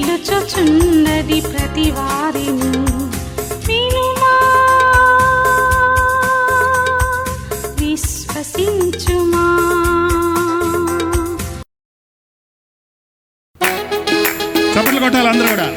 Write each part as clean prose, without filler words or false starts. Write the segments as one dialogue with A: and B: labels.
A: పిలుచుచున్నది ప్రతి వారిని వినుమా, విశ్వసించుమా.
B: చప్పట్లు కొట్టాలి అందరూ కూడా.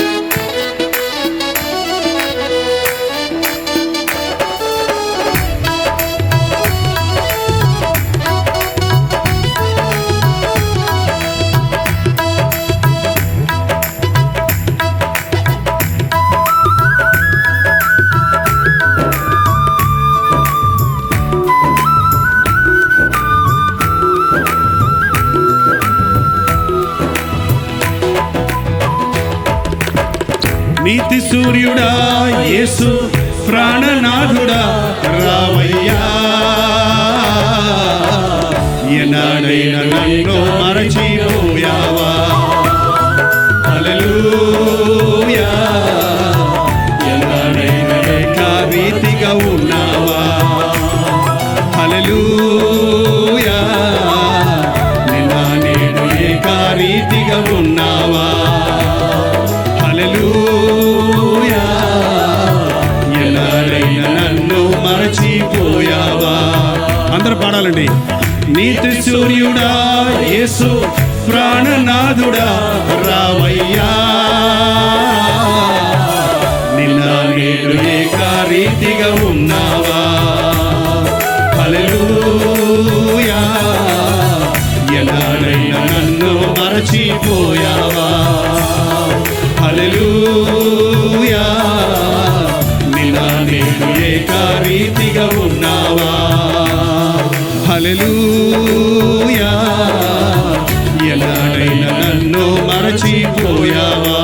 B: నీతి సూర్యుడా యేసు ప్రాణనాథుడా రావయ్యా, ఎనాడైనా నన్ను మరచిపోయావా. హల్లెలూయా, ఎనాడైనా ఏకరీతిగా ఉన్నావా. హల్లెలూయా, నిన్న నేను ఏకరీతిగా ఉన్నావా. హల్లెలూయా, ఎలాగైనా నన్ను మరచిపోయావా. అందరూ పాడాలండి. నీతి సూర్యుడా యేసు ప్రాణనాథుడా రావయ్యా, నిన్న నేను ఏకరీతిగా ఉన్నావా. హల్లెలూయా, ఎలాగైనా నన్ను మరచిపోయావా. హల్లెలూయా, నిన్న నేను ఏకరీతిగా ఉన్నావా. హల్లెలూయా, ఎలాగైనా నన్ను మరచిపోయావా.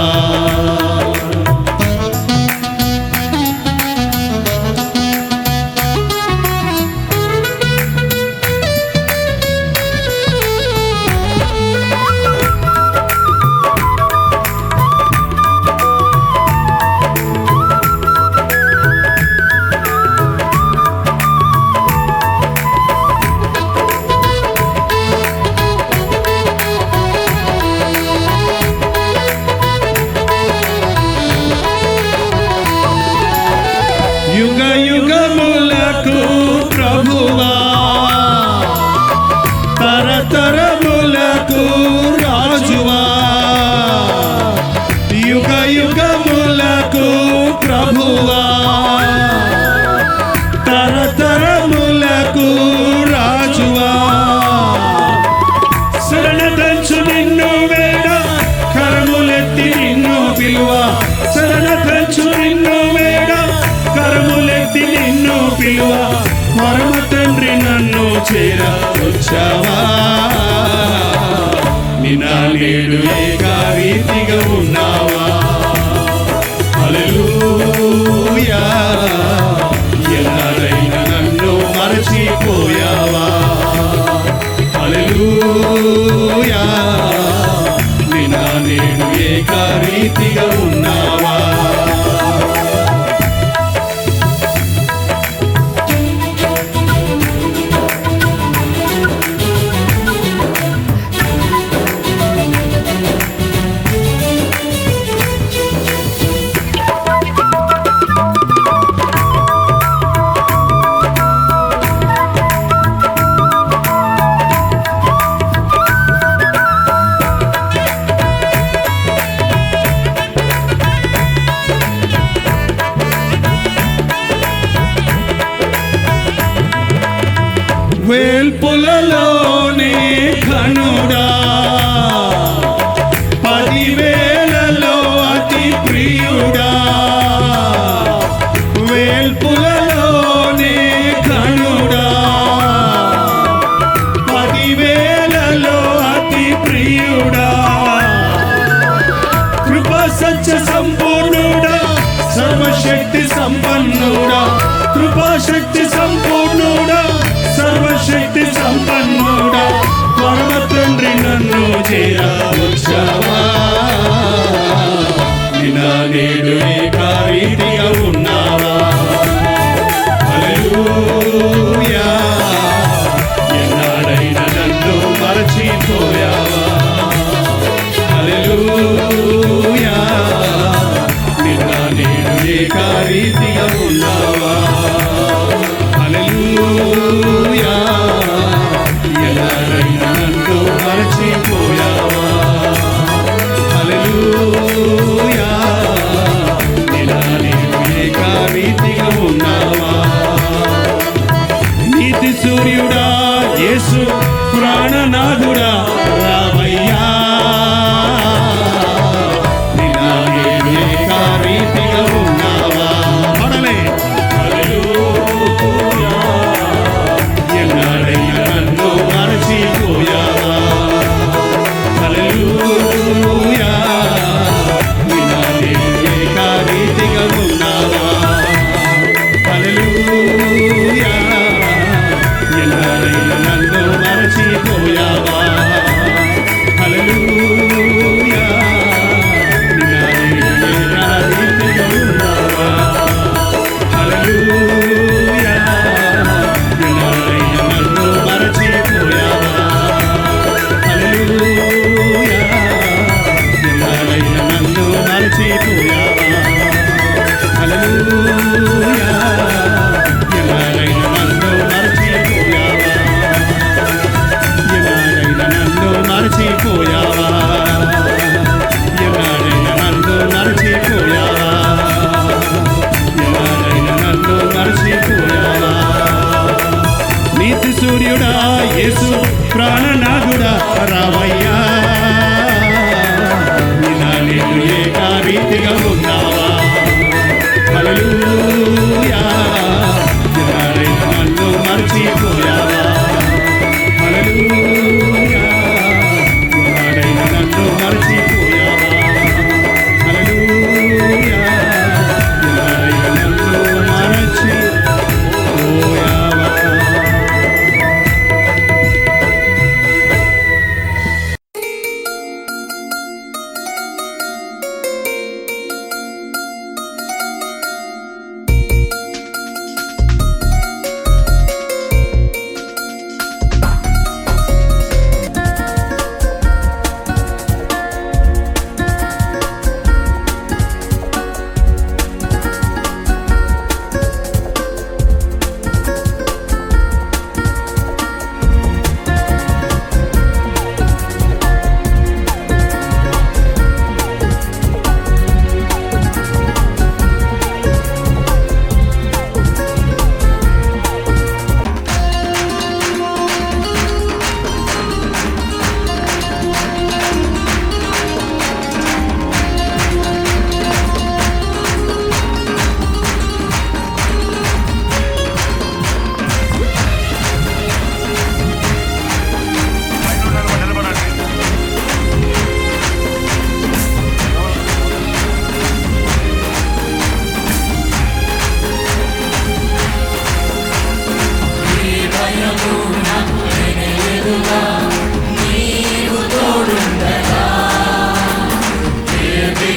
B: యుగ యుగములకు ప్రభువా, తరతరములకు రాజువా. యుగ యుగములకు ప్రభువా, తరతరములకు రాజువా. శరణదంచు నిన్ను వేడ కరములెత్తి నిన్ను పిలువ. శరణదంచు నిన్ను వేడ కరములెత్తి నిన్ను పిలువ. పరమ తండ్రి నన్ను చేరవచ్చావా. నిన్న నేడు ఏకరీతిగా ఉన్నావా. హల్లెలూయా, ఎలాగైనా నన్ను మరచిపోయావా. హల్లెలూయా, నిన్న నేడు ఏకరీతిగా ఉన్నావా? వేల్పులలోనే ఘనుడా, 10,000లలో అతి ప్రియుడా. వేల్పులలోనే ఘనుడా, 10,000లలో అతి ప్రియుడా. కృపా సత్య సంపూర్ణుడా, సర్వశక్తి సంపన్నుడా. కృపా శక్తి సంపూర్ణుడా, సర్వశక్తి సంపన్నుడా. పరమ తండ్రి నన్ను చేరవచ్చావా? నిన్న నేడు ఏకరీతిగా ఉన్నావా? హల్లెలూయా. ఎన్నాడైనా నన్ను మరచిపోయావా? హల్లెలూయా. నిన్న నేడు ఏకరీతిగా ఉన్నావా? హల్లెలూయా. ఎన్నాడైనా నన్ను మరచిపోయావా? హల్లెలూయా. నిన్న నీవు ఏకరీతిగా ఉన్నావా? నీతి సూర్యుడా యేసు ప్రాణనాథుడా రావయ్యా.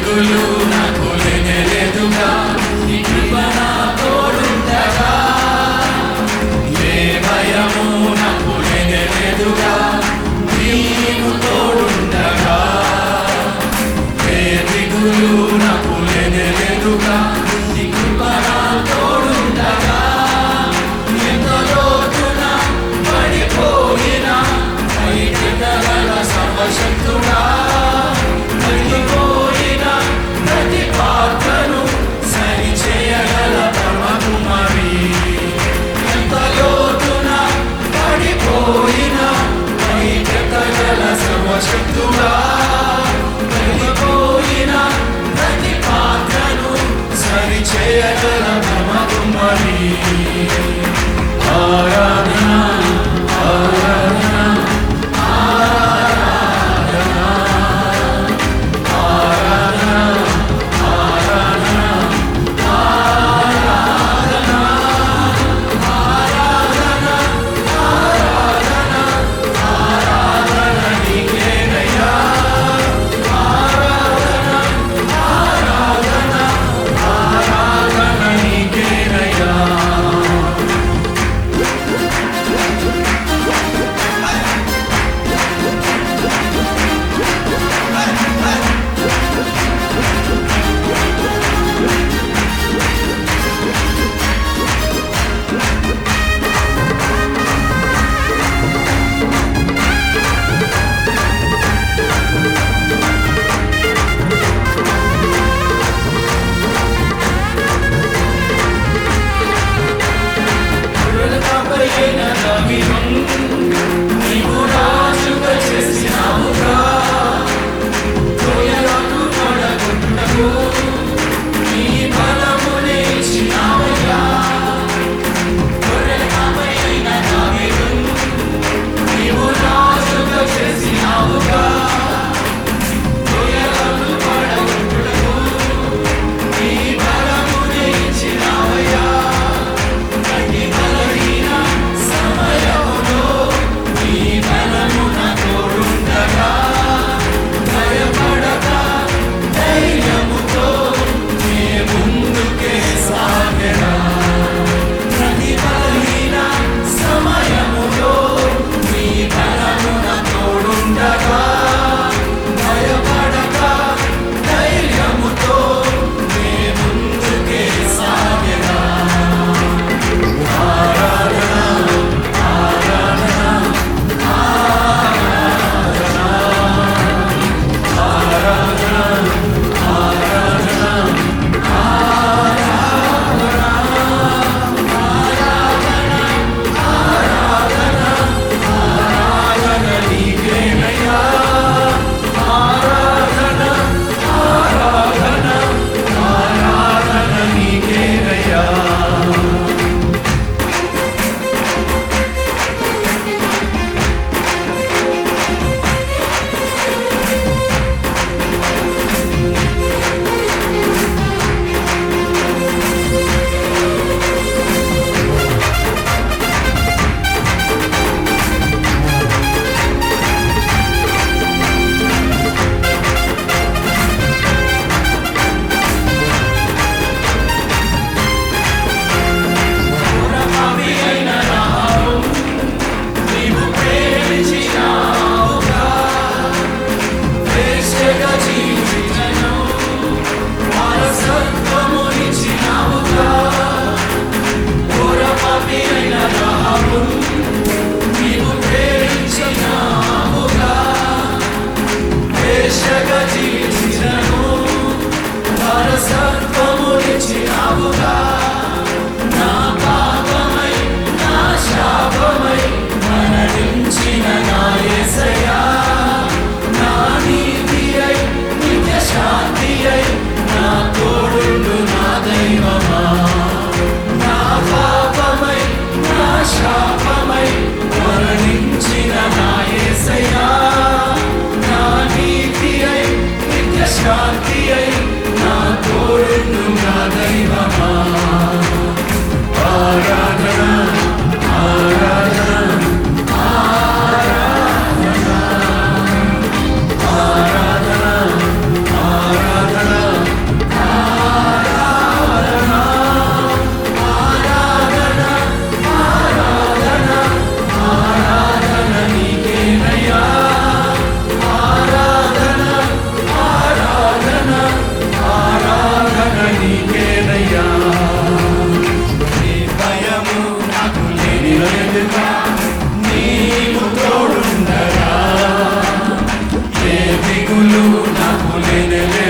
C: దిగులు నాకు లేనేలేదుగా, నీ కృప నా తోడుండగా. ఏ భయము నాకు లేనేలేదుగా, నీవు తోడుండగా. ఏ దిగులు నాకు లేనేలేదుగా, నీ కృప నా తోడుండగా. ఎంత లోతున పడిపోయినా పైకెత్తగల సర్వశక్తుడా, పడిపోయిన ప్రతి పాత్రను సరిచేయగల పరమకుమారి. ఎంత లోతున పడిపోయిన పైకెత్తగల సర్వశక్తుడా, పడిపోయిన ప్రతి పాత్రను సరిచేయగల పరమకుమారి. ఆరాధన ఆరాధన
B: ఆరాధన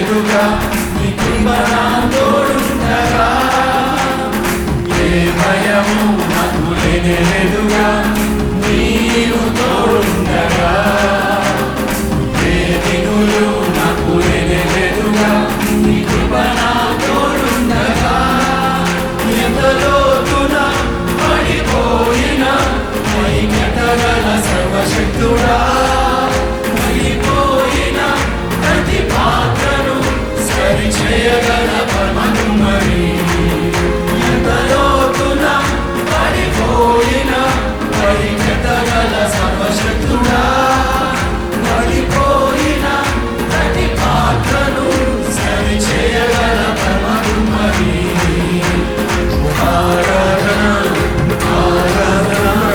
C: లేదుగా నీ కృప నా తోడుండగా ఏ భయము నాకు లేదుగా నీవు తోడుండగా ఏ దిగులు నాకు లేదుగా నీ కృప నా తోడుండగా ఎంత లోతున పడిపోయినా పైకెత్తగల సర్వశక్తుడా పడిపోయిన ప్రతి పాత్రను సరి చేయగల పరమకుమారి ఎంత లోతున పడిపోయిన పైకెత్తగల సర్వశక్తుడా పడిపోయిన ప్రతి పాత్రను సరి చేయగల పరమకుమారి ఆరాధన ఆరాధన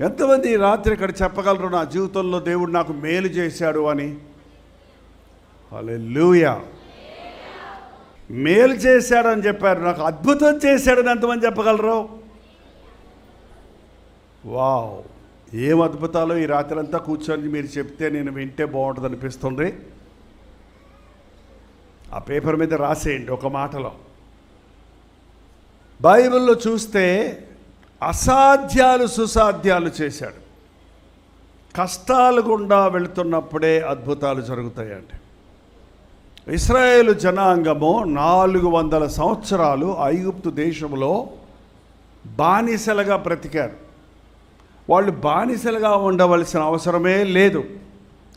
D: ఎంతమంది ఈ రాత్రి ఇక్కడ చెప్పగలరు నా జీవితంలో దేవుడు నాకు మేలు చేశాడు అని? హల్లెలూయా. మేలు చేశాడని చెప్పారు, నాకు అద్భుతం చేశాడని ఎంతమంది చెప్పగలరు? వావ్, ఏం అద్భుతాలు! ఈ రాత్రి అంతా కూర్చొని మీరు చెప్తే నేను వింటే బాగుంటుంది అనిపిస్తుంది. ఆ పేపర్ మీద రాసేయండి ఒక మాటలో. బైబిల్లో చూస్తే అసాధ్యాలు సుసాధ్యాలు చేశాడు. కష్టాలు గుండా వెళుతున్నప్పుడే అద్భుతాలు జరుగుతాయండి. ఇశ్రాయేలు జనాంగము 400 సంవత్సరాలు ఐగుప్తు దేశంలో బానిసలుగా బ్రతికారు. వాళ్ళు బానిసలుగా ఉండవలసిన అవసరమే లేదు.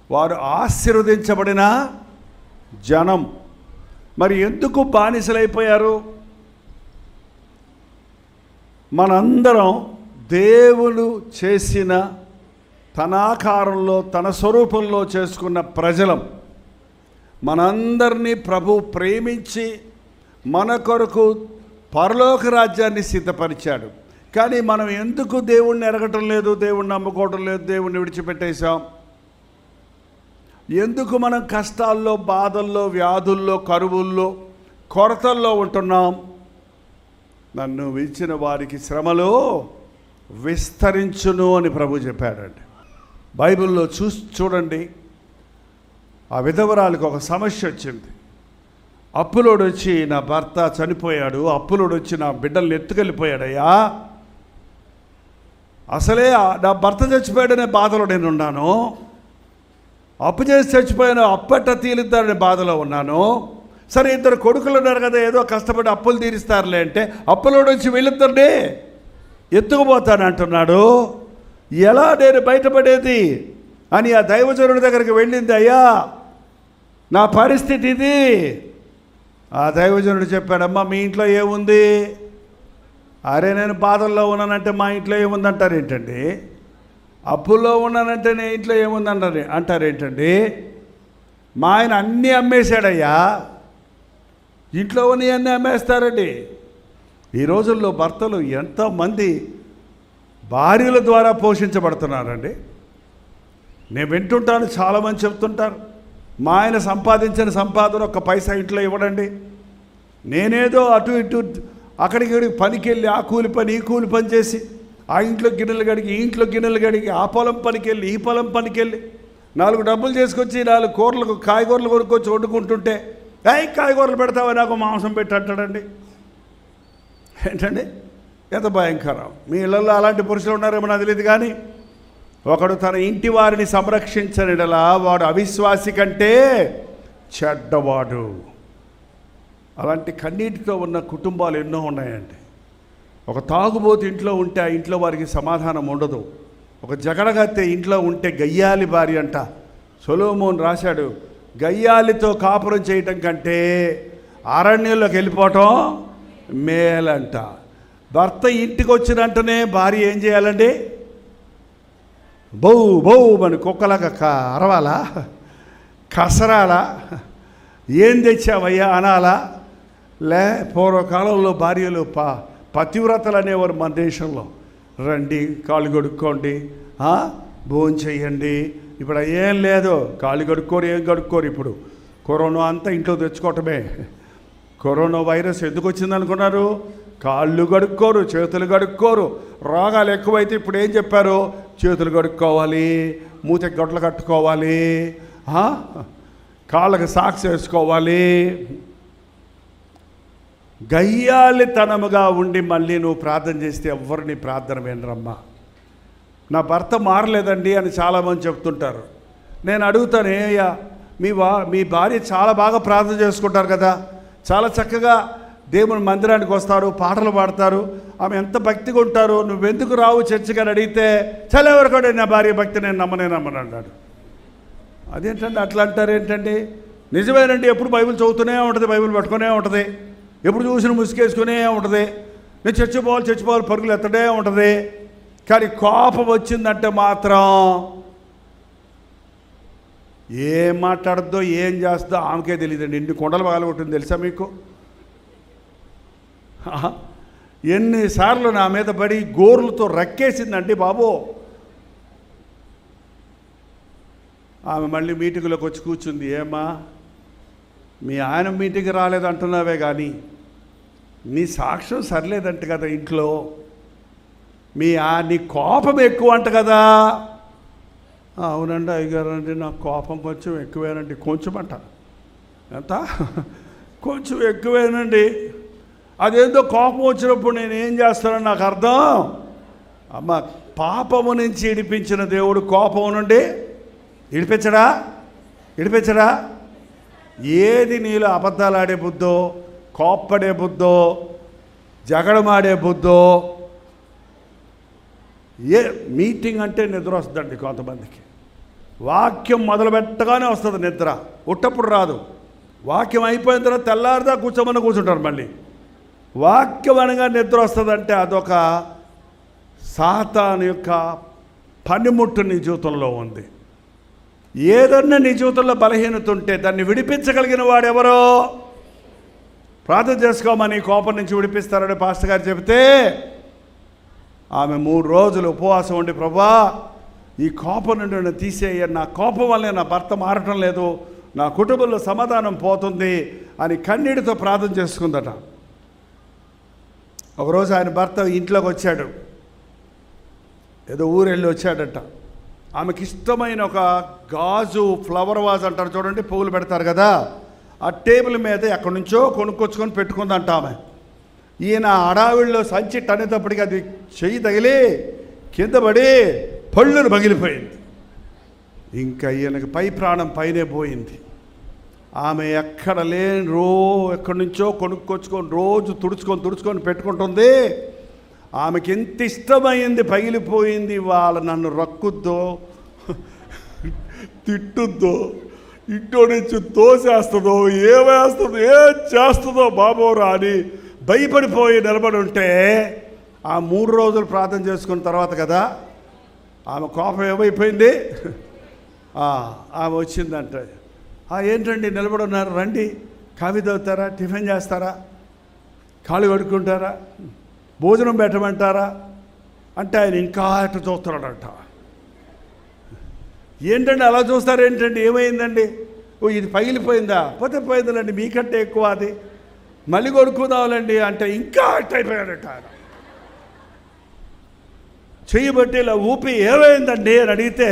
D: వారు ఆశీర్వదించబడిన జనం. మరి ఎందుకు బానిసలైపోయారు? మనందరం దేవుడు చేసిన తన ఆకారంలో తన స్వరూపంలో చేసుకున్న ప్రజలం. మనందరినీ ప్రభు ప్రేమించి మన కొరకు పరలోక రాజ్యాన్ని సిద్ధపరిచాడు. కానీ మనం ఎందుకు దేవుణ్ణి ఎరగటం లేదు, దేవుణ్ణి నమ్ముకోవటం లేదు, దేవుణ్ణి విడిచిపెట్టేశాం? ఎందుకు మనం కష్టాల్లో, బాధల్లో, వ్యాధుల్లో, కరువుల్లో, కొరతల్లో ఉంటున్నాం? నన్ను విడిచిన వారికి శ్రమలో విస్తరించును అని ప్రభు చెప్పాడండి. బైబిల్లో చూడండి, ఆ విధవరాలకు ఒక సమస్య వచ్చింది. అప్పులోడు వచ్చి నా భర్త చనిపోయాడు, అప్పులోడు వచ్చి నా బిడ్డల్ని ఎత్తుకెళ్ళిపోయాడయ్యా, అసలే నా భర్త చచ్చిపోయాడనే బాధలో నేను ఉన్నాను, అప్పు చేసి చచ్చిపోయాను, అప్పట్ట తీలుద్దారనే బాధలో ఉన్నాను. సరే, 2 కొడుకులు ఉన్నారు కదా, ఏదో కష్టపడి అప్పులు తీరుస్తారులే అంటే అప్పులోడు వచ్చి వీళ్ళిద్దరిని ఎత్తుకుపోతాను అంటున్నాడు. ఎలా నేను బయటపడేది అని ఆ దైవజనుడి దగ్గరికి వెళ్ళింది. అయ్యా, నా పరిస్థితి ఇది. ఆ దైవజనుడు చెప్పాడమ్మా, మీ ఇంట్లో ఏముంది? అరే, నేను బాధల్లో ఉన్నానంటే మా ఇంట్లో ఏముందంటారు ఏంటండి? అప్పుల్లో ఉన్నానంటే నేను ఇంట్లో అంటారేంటండి? మా ఆయన అన్నీ అమ్మేశాడయ్యా. ఇంట్లో ఉన్నవన్నీ అమ్మేస్తారండి. ఈ రోజుల్లో భర్తలు ఎంతమంది భార్యల ద్వారా పోషించబడుతున్నారండి. నేను వింటుంటాను, చాలామంది చెప్తుంటారు, మా ఆయన సంపాదించిన సంపాదన 1 పైసా ఇంట్లో ఇవ్వడండి, నేనేదో అటు ఇటు అక్కడికి పనికి వెళ్ళి ఆ కూలి పని ఈ కూలి పని చేసి ఆ ఇంట్లో గిన్నెలు కడిగి ఈ ఇంట్లో గిన్నెలు కడిగి ఆ పొలం పనికి వెళ్ళి ఈ పొలం పనికి వెళ్ళి 4 డబ్బులు చేసుకొచ్చి 4 కూరలకు కాయగూరలు కొనుక్కొచ్చి వండుకుంటుంటే, కాయగూరలు పెడతావా, నాకు మాంసం పెట్టి అంటాడండి. ఏంటండి, ఎంత భయంకరం! మీ ఇళ్లలో అలాంటి పురుషులు ఉన్నారేమో నాకు తెలియదు. కానీ ఒకడు తన ఇంటి వారిని సంరక్షించనిడలా వాడు అవిశ్వాసి కంటే చెడ్డవాడు. అలాంటి కన్నీటితో ఉన్న కుటుంబాలు ఎన్నో ఉన్నాయండి. ఒక తాగుబోతు ఇంట్లో ఉంటే ఆ ఇంట్లో వారికి సమాధానం ఉండదు. ఒక జగడగత్తె ఇంట్లో ఉంటే గయ్యాలి భార్య అంట సొలొమోను రాశాడు, గయ్యాలితో కాపురం చేయటం కంటే అరణ్యంలోకి వెళ్ళిపోవటం మేలంట. భర్త ఇంటికి వచ్చినంటనే భార్య ఏం చేయాలండి? బౌ బౌ మన కుక్కలాగా అరవాలా, కసరాలా, ఏం తెచ్చావయ్యా అనాలా? పూర్వకాలంలో భార్యలు పతివ్రతలు అనేవారు మన దేశంలో. రండి, కాళ్ళు కడుక్కోండి, భోజనం చెయ్యండి. ఇప్పుడు ఏం లేదు, కాళ్ళు కడుక్కోరు, ఏం కడుక్కోరు. ఇప్పుడు కరోనా అంతా ఇంట్లో తెచ్చుకోవటమే. కరోనా వైరస్ ఎందుకు వచ్చింది అనుకున్నారు? కాళ్ళు కడుక్కోరు, చేతులు కడుక్కోరు. రోగాలు ఎక్కువైతే ఇప్పుడు ఏం చెప్పారు? చేతులు కడుక్కోవాలి, మూతికి గొడ్లు కట్టుకోవాలి, కాళ్ళకి సాక్స్ వేసుకోవాలి. గయ్యాలితనముగా ఉండి మళ్ళీ నువ్వు ప్రార్థన చేస్తే ఎవ్వరు నీ ప్రార్థన వినరమ్మా. నా భర్త మారలేదండి అని చాలామంది చెప్తుంటారు. నేను అడుగుతాను, ఏయ్యా మీ భార్య చాలా బాగా ప్రార్థన చేసుకుంటారు కదా, చాలా చక్కగా దేవుని మందిరానికి వస్తారు, పాటలు పాడతారు, ఆమె ఎంత భక్తిగా ఉంటారు, నువ్వెందుకు రావు చర్చికి అని అడిగితే చాలా ఎవరు కూడా నా భార్య భక్తి నేను నమ్మను అన్నాడు. అదేంటండి అట్లా అంటారు ఏంటండి? నిజమేనండి, ఎప్పుడు బైబిల్ చదువుతూనే ఉంటుంది, బైబిల్ పట్టుకునే ఉంటుంది, ఎప్పుడు చూసిన ముసుకేసుకునే ఉంటుంది, నేను చచ్చిపోవాలి పరుగులు ఎత్తడే ఉంటుంది. కానీ కోపం వచ్చిందంటే మాత్రం ఏం మాట్లాడద్దో ఏం చేస్తుందో ఆమెకే తెలియదండి. ఎన్ని కొండలు పగలగొట్టింది తెలుసా మీకు? ఎన్నిసార్లు నా మీద పడి గోర్లతో రక్కేసిందండి బాబు. ఆమె మళ్ళీ మీటింగ్లోకి వచ్చి కూర్చుంది. ఏమ్మా, మీ ఆయన మీటింగ్ రాలేదంటున్నావే కానీ నీ సాక్ష్యం సరిలేదంట కదా ఇంట్లో, నీ కోపం ఎక్కువ అంట కదా. అవునండి అయ్యగారు, అండి నా కోపం కొంచెం ఎక్కువేనండి. కొంచెం అంట, ఎంత? కొంచెం ఎక్కువేనండి. అదేందో కోపం వచ్చినప్పుడు నేను ఏం చేస్తానని నాకు అర్థం. అమ్మ, పాపము నుంచి ఇడిపించిన దేవుడు కోపం నుండి ఇడిపించడా? ఏది నీలో అబద్ధాలు ఆడే బుద్ధో, కోప్పడే బుద్ధో, జగడమాడే బుద్ధో. మీటింగ్ అంటే నిద్ర వస్తుందండి కొంతమందికి. వాక్యం మొదలు పెట్టగానే వస్తుంది నిద్ర, ఉట్టప్పుడు రాదు. వాక్యం అయిపోయిన తర్వాత తెల్లారిదా కూర్చుంటారు. మళ్ళీ వాక్యం అనగా నిద్ర వస్తుందంటే అదొక సాతాను యొక్క పనిముట్టు నీ జీవితంలో ఉంది. ఏదన్నా నీ జీవితంలో బలహీనత ఉంటే దాన్ని విడిపించగలిగిన వాడెవరో? ప్రార్థన చేసుకోమని కోపం నుంచి విడిపిస్తారని పాస్టర్ గారు చెబితే ఆమె 3 రోజులు ఉపవాసం ఉండి, ప్రభా ఈ కోపం నుండి నన్ను తీసేయ, నా కోపం వల్లే నా భర్త మారటం లేదు, నా కుటుంబంలో సమాధానం పోతుంది అని కన్నీటితో ప్రార్థన చేసుకుందట. ఒకరోజు ఆయన భర్త ఇంట్లోకి వచ్చాడు, ఏదో ఊరెళ్ళి వచ్చాడట. ఆమెకి ఇష్టమైన ఒక గాజు ఫ్లవర్ వాజ్ అంటారు చూడండి, పువ్వులు పెడతారు కదా, ఆ టేబుల్ మీద ఎక్కడి నుంచో కొనుక్కొచ్చుకొని పెట్టుకుందంట ఆమె. ఈయన అడావిడిలో సంచి టనేటప్పటికి అది చెయ్యి తగిలి కింద పడి పళ్ళును పగిలిపోయింది. ఇంకా ఈయనకి పై ప్రాణం పైనే పోయింది. ఆమె ఎక్కడ లేని ఎక్కడి నుంచో కొనుక్కొచ్చుకొని రోజు తుడుచుకొని పెట్టుకుంటుంది. ఆమెకి ఎంత ఇష్టమైంది పగిలిపోయింది. వాళ్ళ నన్ను రక్కుద్దో, తిట్టుద్దో, ఇంట్లో నుంచి తోసేస్తుందో, ఏమేస్తుందో, ఏం చేస్తుందో బాబోరా అని భయపడిపోయి నిలబడి ఉంటే ఆ 3 రోజులు ప్రార్థన చేసుకున్న తర్వాత కదా ఆమె కోపం ఏమైపోయింది. ఆమె వచ్చిందంట. ఏంటండి నిలబడి ఉన్నారు, రండి, కాఫీ తాగుతారా, టిఫిన్ చేస్తారా, కాళ్ళు కడుక్కుంటారా, భోజనం పెట్టమంటారా అంటే ఆయన ఇంకా అట్లా చూస్తున్నాడంట. ఏంటండి అలా చూస్తారేంటండి, ఏమైందండి? ఇది పగిలిపోయిందా? పోతే పోయిందండి, మీకంటే ఎక్కువ అది, మళ్ళీ కొడుకుందాంలేండి అంటే ఇంకా అట్ అయిపోయాడట. ఆయన చెయ్యబట్టి ఇలా ఊపి ఏమైందండి అని అడిగితే,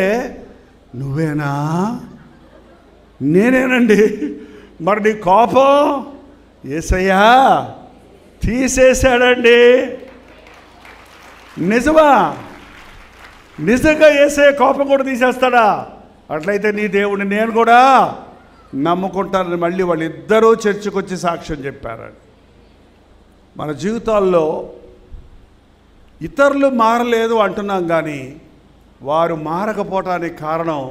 D: నువ్వేనా? నేనేనండి. మరి నీ కోపం యేసయ్యా తీసేశాడండి. నిజమా? నిజంగా యేసయ్య కోపం కూడా తీసేస్తాడా? అట్లయితే నీ దేవుడిని నేను కూడా నమ్ముకుంటానని మళ్ళీ వాళ్ళిద్దరూ చర్చకు వచ్చి సాక్ష్యం చెప్పారని. మన జీవితాల్లో ఇతరులు మారలేదు అంటున్నాం, కానీ వారు మారకపోవటానికి కారణం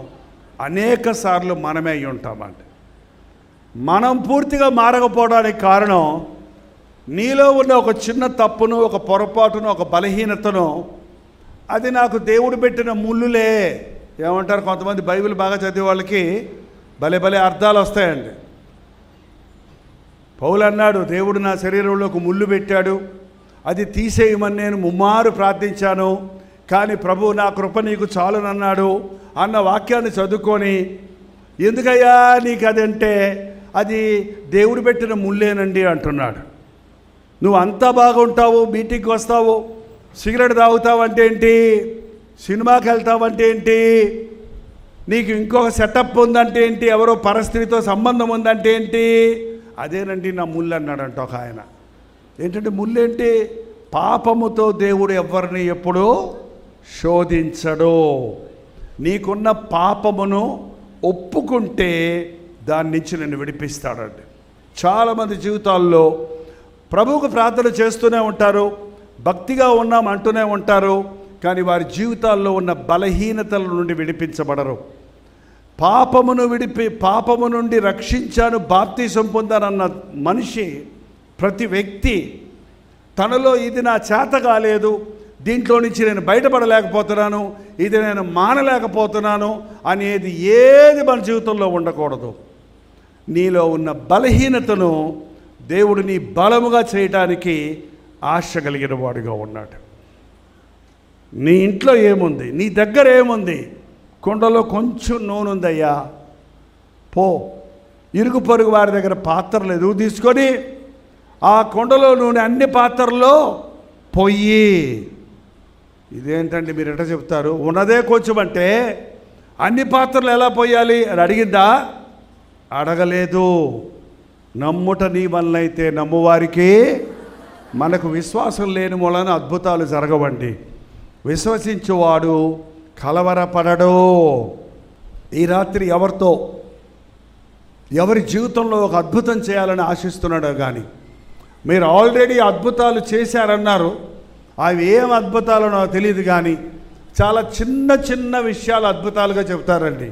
D: అనేక సార్లు మనమే అయి ఉంటామండి. మనం పూర్తిగా మారకపోవడానికి కారణం నీలో ఉన్న ఒక చిన్న తప్పును, ఒక పొరపాటును, ఒక బలహీనతను, అది నాకు దేవుడు పెట్టిన ముళ్ళులే. ఏమంటారు కొంతమంది బైబిల్ బాగా చదివే వాళ్ళకి భలే భలే అర్థాలు వస్తాయండి. పౌలు అన్నాడు, దేవుడు నా శరీరంలో ఒక ముళ్ళు పెట్టాడు, అది తీసేయమని నేను ముమ్మారు ప్రార్థించాను, కానీ ప్రభు నా కృప నీకు చాలునన్నాడు అన్న వాక్యాన్ని చదువుకొని, ఎందుకయ్యా నీకు అదంటే అది దేవుడు పెట్టిన ముళ్ళేనండి అంటున్నాడు. నువ్వు అంతా బాగుంటావు, మీటింగ్కి వస్తావు, సిగరెట్ తాగుతావంటే ఏంటి, సినిమాకి వెళ్తావంటే ఏంటి, నీకు ఇంకొక సెటప్ ఉందంటే ఏంటి, ఎవరో పరస్త్రీతో సంబంధం ఉందంటే ఏంటి, అదేనండి నా ముళ్ళు అన్నాడంట ఒక ఆయన. ఏంటంటే ముళ్ళు ఏంటి? పాపముతో దేవుడు ఎవరిని ఎప్పుడూ శోధించడు. నీకున్న పాపమును ఒప్పుకుంటే దాని నుంచి నిన్ను విడిపిస్తాడండి. చాలామంది జీవితాల్లో ప్రభువుకు ప్రార్థన చేస్తూనే ఉంటారు, భక్తిగా ఉన్నాం అంటూనే ఉంటారు, కానీ వారి జీవితాల్లో ఉన్న బలహీనతల నుండి విడిపించబడరు. పాపము నుండి రక్షించాను, బాప్తిసం పొందానన్న మనిషి, ప్రతి వ్యక్తి తనలో ఇది నా చేత కాలేదు, దీంట్లో నుంచి నేను బయటపడలేకపోతున్నాను, ఇది నేను మానలేకపోతున్నాను అనేది ఏది మన జీవితంలో ఉండకూడదు. నీలో ఉన్న బలహీనతను దేవుడు నీ బలముగా చేయటానికి ఆశ కలిగిన వాడుగా ఉన్నాడు. నీ ఇంట్లో ఏముంది, నీ దగ్గర ఏముంది? కుండలో కొంచెం నూనె ఉందయ్యా, పో ఇరుగు పొరుగు వారి దగ్గర పాత్రలు ఎదుగు తీసుకొని ఆ కుండలో నూనె అన్ని పాత్రల్లో పొయ్యి. ఇదేంటండి మీరు ఎట్లా చెప్తారు? ఉన్నదే కొంచెం అంటే అన్ని పాత్రలు ఎలా పోయాలి అని అడిగిందా? అడగలేదు. నమ్ముట నీ వల్ల అయితే నమ్మువారికి, మనకు విశ్వాసం లేని మూలన అద్భుతాలు జరగవండి. విశ్వసించువాడు కలవరపడడు. ఈ రాత్రి ఎవరి జీవితంలో ఒక అద్భుతం చేయాలని ఆశిస్తున్నాడో కానీ, మీరు ఆల్రెడీ అద్భుతాలు చేశారన్నారు, అవి ఏం అద్భుతాలో నాకు తెలియదు, కానీ చాలా చిన్న చిన్న విషయాలు అద్భుతాలుగా చెప్తారండి.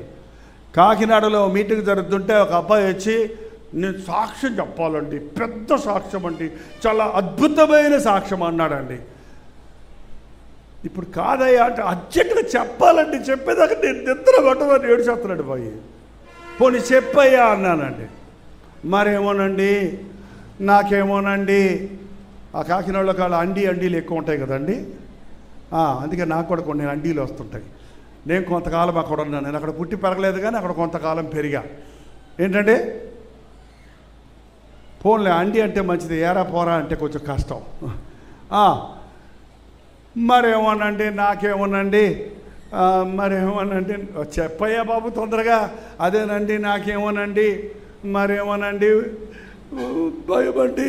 D: కాకినాడలో మీటింగ్ జరుగుతుంటే ఒక అబ్బాయి వచ్చి, నేను సాక్ష్యం చెప్పాలండి, పెద్ద సాక్ష్యం అండి, చాలా అద్భుతమైన సాక్ష్యం అన్నాడండి. ఇప్పుడు కాదయ్యా అంటే అర్జెంటుగా చెప్పాలండి, చెప్పేదాకా నేను నిద్ర పట్టదని ఏడుచేస్తున్నాడు పోయి. పోనీ చెప్పయ్యా అన్నానండి. మరేమోనండి, నాకేమోనండి, ఆ కాకినాడలో కాళ్ళ అండీలు ఎక్కువ ఉంటాయి కదండి, అందుకే నాకు కూడా కొన్ని అండీలు వస్తుంటాయి. నేను కొంతకాలం అక్కడ ఉన్నాను, నేను అక్కడ పుట్టి పెరగలేదు కానీ అక్కడ కొంతకాలం పెరిగా. ఏంటంటే ఫోన్లే అండి అంటే మంచిది, ఏరా పోరా అంటే కొంచెం కష్టం. మరేమోనండి, నాకేమోనండి, మరేమోనండి, చెప్పయ్యా బాబు తొందరగా. అదేనండి నాకేమోనండి, మరేమోనండి, భయమండి,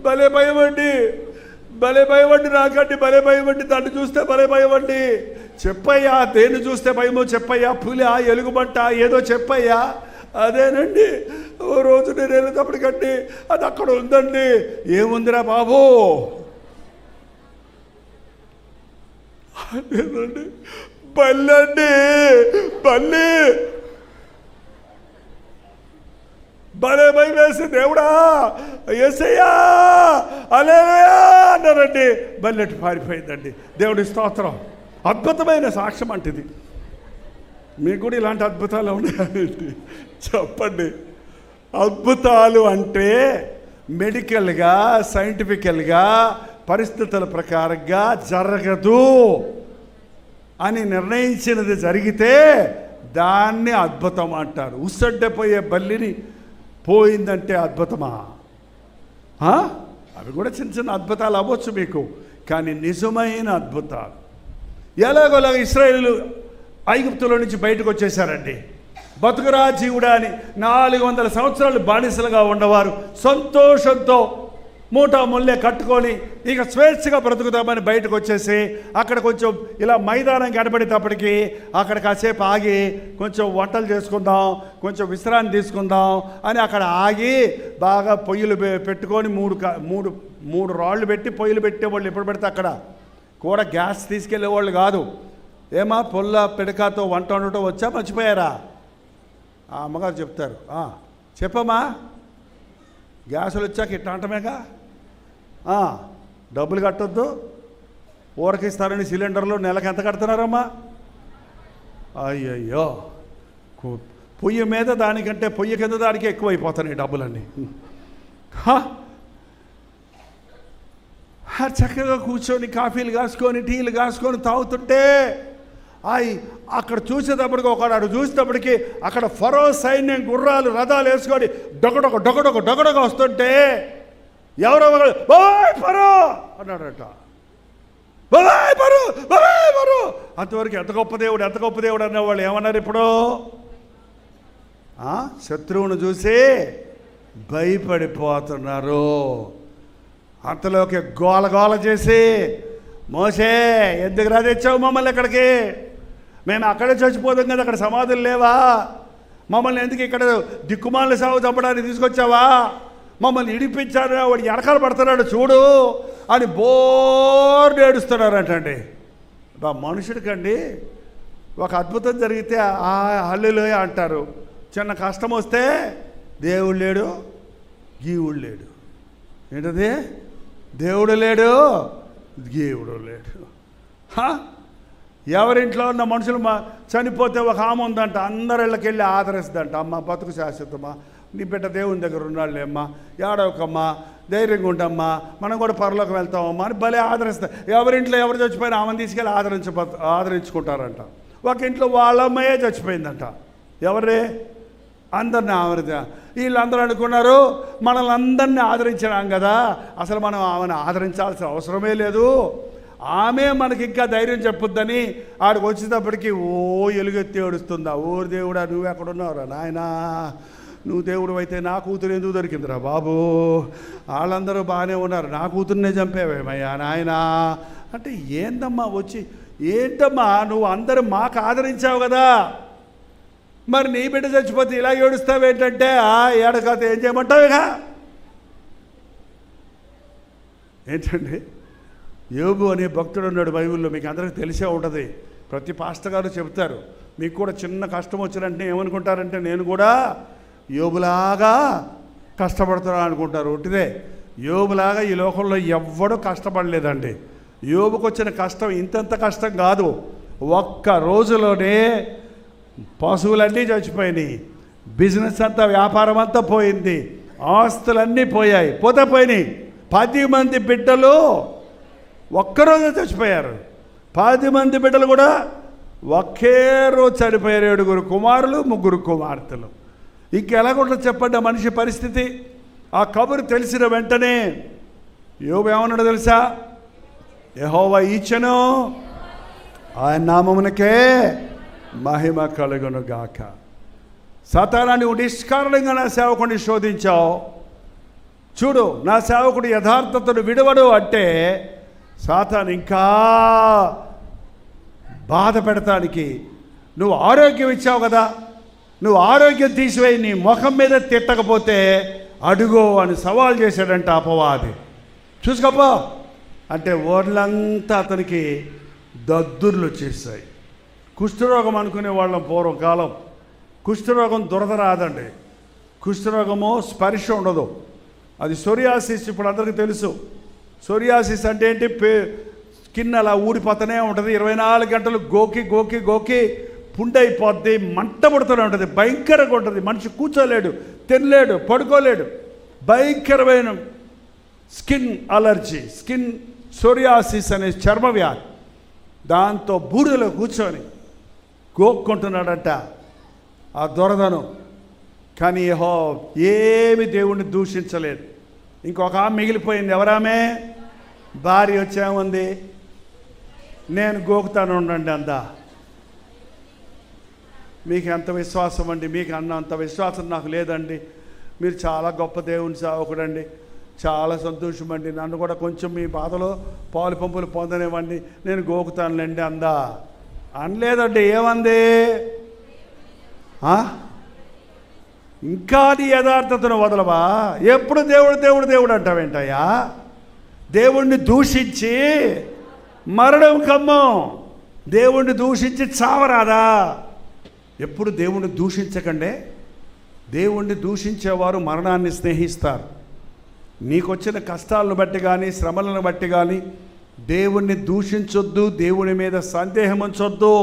D: భలే భయమండి, భలే భయమండి, నాకండి భలే భయమండి, దాన్ని చూస్తే భలే భయమండి. చెప్పయ్యా, దేన్ని చూస్తే భయమో చెప్పయ్యా, పులి, ఎలుగుబంట, ఏదో చెప్పయ్యా. అదేనండి, ఓ రోజు నేను వెళ్ళేటప్పటికండి అది అక్కడ ఉందండి. ఏముందిరా బాబు? అదేనండి బల్లండి, బల్లి. భలే భయం వేసి, దేవుడా యేసయ్యా హల్లెలూయా అన్నారండి. బల్లెట్టు పారిపోయిందండి. దేవుడి స్తోత్రం. అద్భుతమైన సాక్ష్యం అంటిది. మీకు కూడా ఇలాంటి అద్భుతాలు ఉన్నాయండి? చెప్పండి. అద్భుతాలు అంటే మెడికల్గా, సైంటిఫికల్గా, పరిస్థితుల ప్రకారంగా జరగదు అని నిర్ణయించినది జరిగితే దాన్ని అద్భుతం అంటారు. ఉస్సడ్డపోయే బల్లిని పోయిందంటే అద్భుతమా? అవి కూడా చిన్న చిన్న అద్భుతాలు అవ్వచ్చు మీకు, కానీ నిజమైన అద్భుతాలు. ఎలాగోలాగ ఇశ్రాయేలు ఐగుప్తులో నుంచి బయటకు వచ్చేసారండి. బతుకురా జీవుడా అని 400 సంవత్సరాలు బానిసలుగా ఉన్నవారు సంతోషంతో మూటా ముల్లే కట్టుకొని ఇక స్వేచ్ఛగా బ్రతుకుతామని బయటకు వచ్చేసి అక్కడ కొంచెం ఇలా మైదానం కనబడేటప్పటికి అక్కడ కాసేపు ఆగి కొంచెం వంటలు చేసుకుందాం, కొంచెం విశ్రాంతి తీసుకుందాం అని అక్కడ ఆగి బాగా పొయ్యిలు పెట్టుకొని మూడు రాళ్ళు పెట్టి పొయ్యిలు పెట్టేవాళ్ళు. ఎప్పుడు పెడితే అక్కడ కూడా గ్యాస్ తీసుకెళ్లేవాళ్ళు కాదు, ఏమా పొల్ల పిడకాతో వంట వండటం వచ్చా, మర్చిపోయారా? ఆ అమ్మగారు చెప్తారు. చెప్పమ్మా, గ్యాసులు వచ్చాక ఇట్లా అంటమేగా, డబ్బులు కట్టొద్దు, ఊరకిస్తారని సిలిండర్లు నెలకు ఎంత కడుతున్నారమ్మా? అయ్యయ్యో, పొయ్యి మీద దానికంటే పొయ్యి కింద దానికి ఎక్కువైపోతున్నాయి డబ్బులన్నీ. చక్కగా కూర్చొని కాఫీలు కాసుకొని టీలు కాసుకొని తాగుతుంటే అక్కడ చూసేటప్పటికి ఒకడు చూసేటప్పటికి అక్కడ ఫరో సైన్యం గుర్రాలు రథాలు వేసుకొని డొగడొక వస్తుంటే ఎవరో బాయ్ ఫరో అన్నాడట. బాయ్ ఫరో. అంతవరకు ఎంత గొప్ప దేవుడు అనేవాళ్ళు ఏమన్నారు? ఇప్పుడు శత్రువును చూసి భయపడిపోతున్నారు. అంతలోకి గోల చేసి, మోసే ఎందుకు రా తెచ్చావు మమ్మల్ని ఇక్కడికి? మేము అక్కడే చచ్చిపోతాం కదా, అక్కడ సమాధులు లేవా? మమ్మల్ని ఎందుకు ఇక్కడ దిక్కుమాల సాగు చంపడానికి తీసుకొచ్చావా? మమ్మల్ని ఇడిపించాడు, వాడు ఎనకాల పడుతున్నాడు చూడు అని బోర్డు ఏడుస్తున్నారంటండి. మనుషుడికండి ఒక అద్భుతం జరిగితే హల్లెలూయ అంటారు. చిన్న కష్టం వస్తే దేవుడు లేడు, గీవుడు లేడు. ఏంటది? దేవుడు లేడు, గీవుడు లేడు. ఎవరింట్లో ఉన్న మనుషులు చనిపోతే ఒక ఆమె ఉందంట, అందరిళ్ళకి వెళ్ళి ఆదరిస్తుందంట. అమ్మ బతుకు శాశ్వతమ్మా, నీ బిడ్డ దేవుని దగ్గర ఉన్నాళ్ళేమ్మా, ఏడవకమ్మా, ధైర్యంగా ఉండమ్మా, మనం కూడా పరలోకి వెళ్తామమ్మా అని భలే ఆదరిస్తారు. ఎవరింట్లో ఎవరు చచ్చిపోయినా ఆమెను తీసుకెళ్ళి ఆదరించుకుంటారంట. ఒక ఇంట్లో వాళ్ళ అమ్మాయే చచ్చిపోయిందంట. ఎవరే? అందరిని వీళ్ళందరూ అనుకున్నారు మనల్ని అందరినీ ఆదరించినాం కదా, అసలు మనం ఆమెను ఆదరించాల్సిన అవసరమే లేదు, ఆమె మనకి ఇంకా ధైర్యం చెప్పుద్దని ఆడికి వచ్చేటప్పటికి ఎలుగెత్తి ఏడుస్తుందా, ఓరు దేవుడా నువ్వు ఎక్కడున్నావురా నాయనా, నువ్వు దేవుడు అయితే నా కూతురు ఎందుకు దొరికిందిరా బాబు, వాళ్ళందరూ బాగానే ఉన్నారు, నా కూతుర్నే చంపేవేమయ్యా నాయనా అంటే, ఏంటమ్మా నువ్వు అందరూ మాకు ఆదరించావు కదా, మరి నీ బిడ్డ చచ్చిపోతే ఇలా ఏడుస్తావేంటంటే, ఏడకాత ఏం చేయమంటావుగా? ఏంటండి, యోబు అనే భక్తుడు ఉన్నాడు బైబిల్లో, మీకు అందరికీ తెలిసే ఉంటుంది. ప్రతి పాస్టర్ గారు చెప్తారు. మీకు కూడా చిన్న కష్టం వచ్చినంటే ఏమనుకుంటారంటే, నేను కూడా యోబులాగా కష్టపడుతున్నాను అనుకుంటారు. ఒకటిదే, యోబులాగా ఈ లోకంలో ఎవ్వడూ కష్టపడలేదండి. యోబుకు వచ్చిన కష్టం ఇంతంత కష్టం కాదు. ఒక్క రోజులోనే పశువులన్నీ చచ్చిపోయినాయి, బిజినెస్ అంతా, వ్యాపారం అంతా పోయింది, ఆస్తులన్నీ పోయినాయి. 10 మంది బిడ్డలు ఒక్కరోజు చచ్చిపోయారు. 10 మంది బిడ్డలు కూడా ఒకే రోజు చనిపోయారు. 7 కుమారులు 3 కుమార్తెలు. ఇంకెలాగుంటుంది చెప్పండి ఆ మనిషి పరిస్థితి? ఆ కబురు తెలిసిన వెంటనే యోబు ఏమన్నాడు తెలుసా? యెహోవా ఇచ్చెను, ఆయన నామమునకే మహిమ కలుగును గాక. సాతానా, నువ్వు నిష్కారణంగా నా సేవకుడిని శోధించావు, చూడు నా సేవకుడు యథార్థతను విడవడు అంటే సాతాను ఇంకా బాధ పెడతానికి నువ్వు ఆరోగ్యం ఇచ్చావు కదా, నువ్వు ఆరోగ్యం తీసివేయి, నీ ముఖం మీద తిట్టకపోతే అడుగో అని సవాల్ చేశాడంట అపవాది. చూసుకోపో అంటే ఒళ్ళంతా అతనికి దద్దుర్లు వచ్చేసాయి. కుష్ఠరోగం అనుకునే వాళ్ళం పూర్వకాలం. కుష్ఠరోగం దురద రాదండి, కుష్ఠరోగము స్పర్శ ఉండదు, అది సోరియాసిస్. ఇప్పుడు అందరికీ తెలుసు సోరియాసిస్ అంటే ఏంటి? స్కిన్ అలా ఊడిపోతూనే ఉంటుంది, 24 గంటలు గోకి పుండైపోద్ది, మంట పుడుతూనే ఉంటుంది, భయంకరంగా ఉంటుంది, మనిషి కూర్చోలేడు, తినలేడు, పడుకోలేడు, భయంకరమైన స్కిన్ అలర్జీ, స్కిన్ సోరియాసిస్ అనే చర్మ వ్యాధి. దాంతో బూడిదలో కూర్చొని గోక్కుంటున్నాడంట ఆ దురదను. కానీ ఏమి దేవుణ్ణి దూషించలేదు. ఇంకొక ఆమె మిగిలిపోయింది. ఎవరామె? భార్య వచ్చేముంది, నేను గోకుతాను ఉండండి అందా. మీకు ఎంత విశ్వాసం అండి? మీకు అంత విశ్వాసం నాకు లేదండి, మీరు చాలా గొప్ప దేవుని సేవకుడండి, చాలా సంతోషం అండి, నన్ను కూడా కొంచెం మీ బాధలో పాలు పంపులు పొందనివ్వండి, నేను గోకుతానులేండి అందా. అనలేదండి. ఏమంది? ఇంకా నీ యథార్థతను వదలవా? ఎప్పుడు దేవుడు అంటావేంటయ్యా? దేవుణ్ణి దూషించి మరణం ఖమ్మం. దేవుణ్ణి దూషించి చావరాదా? ఎప్పుడు దేవుణ్ణి దూషించకండి. దేవుణ్ణి దూషించేవారు మరణాన్ని స్నేహిస్తారు. నీకొచ్చిన కష్టాలను బట్టి కానీ శ్రమలను బట్టి కానీ దేవుణ్ణి దూషించొద్దు, దేవుని మీద సందేహం ఉంచొద్దు.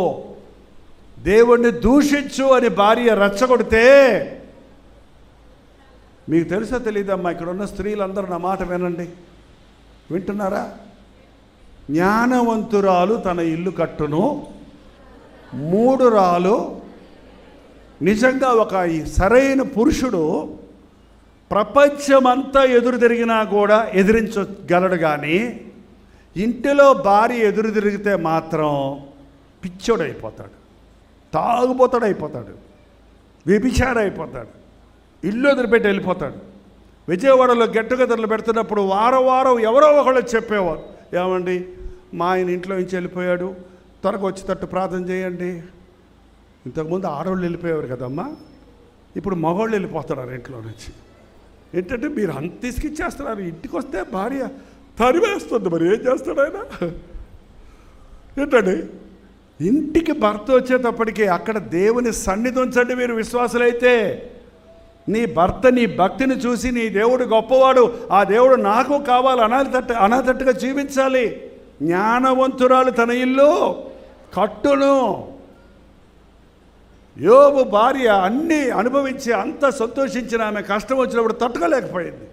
D: దేవుణ్ణి దూషించు అని భార్య రెచ్చగొడితే, మీకు తెలుసో తెలియదమ్మా, ఇక్కడ ఉన్న స్త్రీలందరూ నా మాట వినండి, వింటున్నారా? జ్ఞానవంతురాలు తన ఇల్లు కట్టును, మూఢురాలు. నిజంగా ఒక సరైన పురుషుడు ప్రపంచమంతా ఎదురు తిరిగినా కూడా ఎదిరించగలడు, కానీ ఇంటిలో భార్య ఎదురు తిరిగితే మాత్రం పిచ్చోడైపోతాడు, తాగుబోతాడైపోతాడు, వ్యభిచారైపోతాడు, ఇల్లు వదిలిపెట్టి వెళ్ళిపోతాడు. విజయవాడలో గెట్టుగెదర్లు పెడుతున్నప్పుడు వారం వారం ఎవరో ఒకళ్ళు చెప్పేవారు, ఏమండి మా ఆయన ఇంట్లో నుంచి వెళ్ళిపోయాడు, త్వరగా వచ్చేటట్టు ప్రార్థన చేయండి. ఇంతకుముందు ఆడవాళ్ళు వెళ్ళిపోయేవారు కదమ్మా, ఇప్పుడు మగవాళ్ళు వెళ్ళిపోతున్నారు ఇంట్లో నుంచి. ఏంటంటే మీరు అంత తీసుకిచ్చేస్తున్నారు, ఇంటికి వస్తే భార్య తరివేస్తుంది, మరి ఏం చేస్తాడు ఆయన? ఏంటండి ఇంటికి భర్త వచ్చేటప్పటికి అక్కడ దేవుని సన్నిధి ఉంచండి. మీరు విశ్వాసులైతే నీ భర్త నీ భక్తిని చూసి నీ దేవుడు గొప్పవాడు, ఆ దేవుడు నాకు కావాలి అనాథట్టుగా జీవించాలి. జ్ఞానవంతురాలు తన ఇల్లు కట్టును. యోబు భార్య అన్నీ అనుభవించి అంత సంతోషించిన ఆమె కష్టం వచ్చినప్పుడు తట్టుకోలేకపోయింది,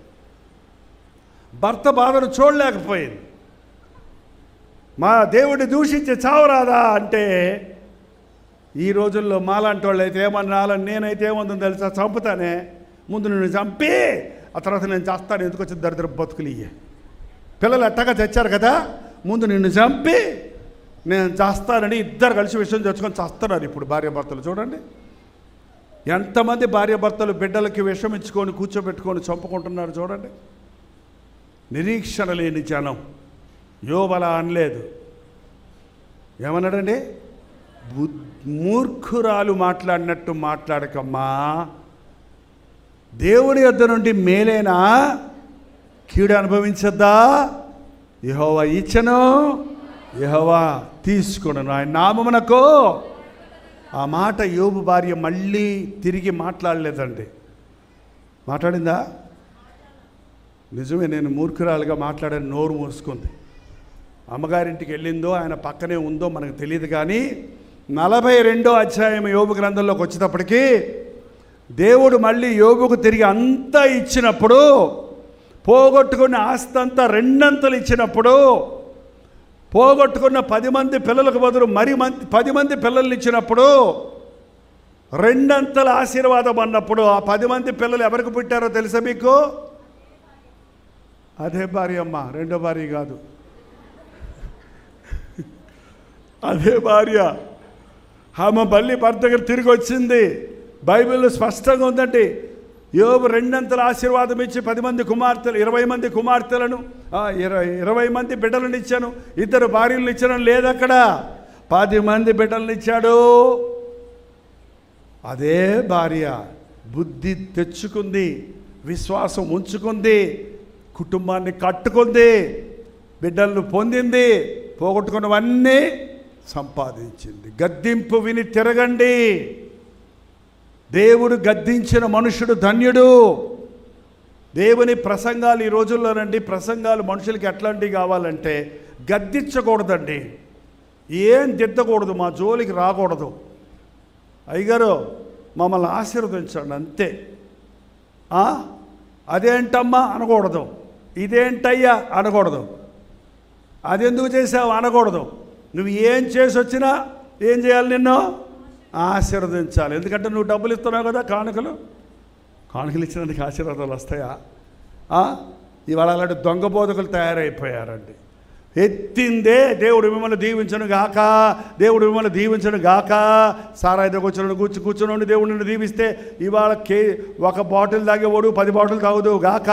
D: భర్త బాధను చూడలేకపోయింది. మా దేవుడిని దూషించి చావరాదా అంటే, ఈ రోజుల్లో మాలాంటి వాళ్ళు అయితే ఏమన్నాలని, నేనైతే ఏముందని తెలుసా, చంపుతానే, ముందు నిన్ను చంపి ఆ తర్వాత నేను చేస్తాను, ఎందుకు వచ్చింది దరిద్ర బతుకులు ఇయ్యే. పిల్లలు అట్టగా తెచ్చారు కదా, ముందు నిన్ను చంపి నేను చేస్తానని ఇద్దరు కలిసి విషయం తెచ్చుకొని చేస్తున్నారు. ఇప్పుడు భార్యాభర్తలు చూడండి, ఎంతమంది భార్యాభర్తలు బిడ్డలకి విషం ఇచ్చుకొని కూర్చోబెట్టుకొని చంపుకుంటున్నారు చూడండి. నిరీక్షణ లేని జనం. యోబు అలా అనలేదు, ఏమన్నాడండి? మూర్ఖురాలు మాట్లాడినట్టు మాట్లాడకమ్మా, దేవుడి యొద్ద నుండి మేలేనా కీడు అనుభవించద్దా? యెహోవా ఇచ్చను, యెహోవా తీసుకొనును, ఆయన నామమునకు. ఆ మాట యోబు భార్య మళ్ళీ తిరిగి మాట్లాడలేదండి. మాట్లాడిందా? నిజమే, నేను మూర్ఖురాలుగా మాట్లాడాను, నోరు మూసుకుంది. అమ్మగారింటికి వెళ్ళిందో ఆయన పక్కనే ఉందో మనకు తెలియదు, కానీ 42వ అధ్యాయం యోబు గ్రంథంలోకి వచ్చేటప్పటికి దేవుడు మళ్ళీ యోబుకు తిరిగి అంతా ఇచ్చినప్పుడు, పోగొట్టుకున్న ఆస్తి అంతా రెండంతలు ఇచ్చినప్పుడు, పోగొట్టుకున్న 10 మంది పిల్లలకు బదులు 10 మంది పిల్లల్ని ఇచ్చినప్పుడు, రెండంతల ఆశీర్వాదం అన్నప్పుడు ఆ 10 మంది పిల్లలు ఎవరికి పుట్టారో తెలుసా మీకు? అదే భార్య అమ్మ, రెండో భార్య కాదు, అదే భార్య. ఆమె మళ్ళీ భర్త దగ్గర తిరిగి వచ్చింది. బైబిల్లో స్పష్టంగా ఉందండి, యోబు రెండంతల ఆశీర్వాదం ఇచ్చి 10 మంది కుమార్తెలు, 20 మంది కుమార్తెలను, 20 మంది బిడ్డలను ఇచ్చాను, 2 భార్యలను ఇచ్చాను లేదక్కడ, 10 మంది బిడ్డలను ఇచ్చాడు. అదే భార్య బుద్ధి తెచ్చుకుంది, విశ్వాసం ఉంచుకుంది, కుటుంబాన్ని కట్టుకుంది, బిడ్డలను పొందింది, పోగొట్టుకున్నవన్నీ సంపాదించింది. గద్దింపు విని తిరగండి. దేవుడు గద్దించిన మనుషుడు ధన్యుడు. దేవుని ప్రసంగాలు ఈ రోజుల్లోనండి, ప్రసంగాలు మనుషులకి ఎట్లాంటివి కావాలంటే గద్దించకూడదండి, ఏం దిద్దకూడదు, మా జోలికి రాకూడదు. అయ్యగారు మమ్మల్ని ఆశీర్వదించండి అంతే. అదేంటమ్మా అనకూడదు, ఇదేంటయ్యా అనకూడదు, అదెందుకు చేసావు అనకూడదు. నువ్వు ఏం చేసి వచ్చినా ఏం చేయాలి? నిన్ను ఆశీర్వదించాలి. ఎందుకంటే నువ్వు డబ్బులు ఇస్తున్నావు కదా, కానుకలు ఇచ్చినందుకు ఆశీర్వాదాలు వస్తాయా? ఇవాళ అలాంటి దొంగ బోధకులు తయారైపోయారండి. ఎత్తిందే దేవుడు మిమ్మల్ని దీవించను గాక, దేవుడు మిమ్మల్ని దీవించను గాక. సారాయి దగ్గర కూర్చుని దేవుడు నిన్ను దీవిస్తే ఇవాళ ఒక బాటిల్ తాగేవాడు 10 బాటిల్ తాగుదు గాక,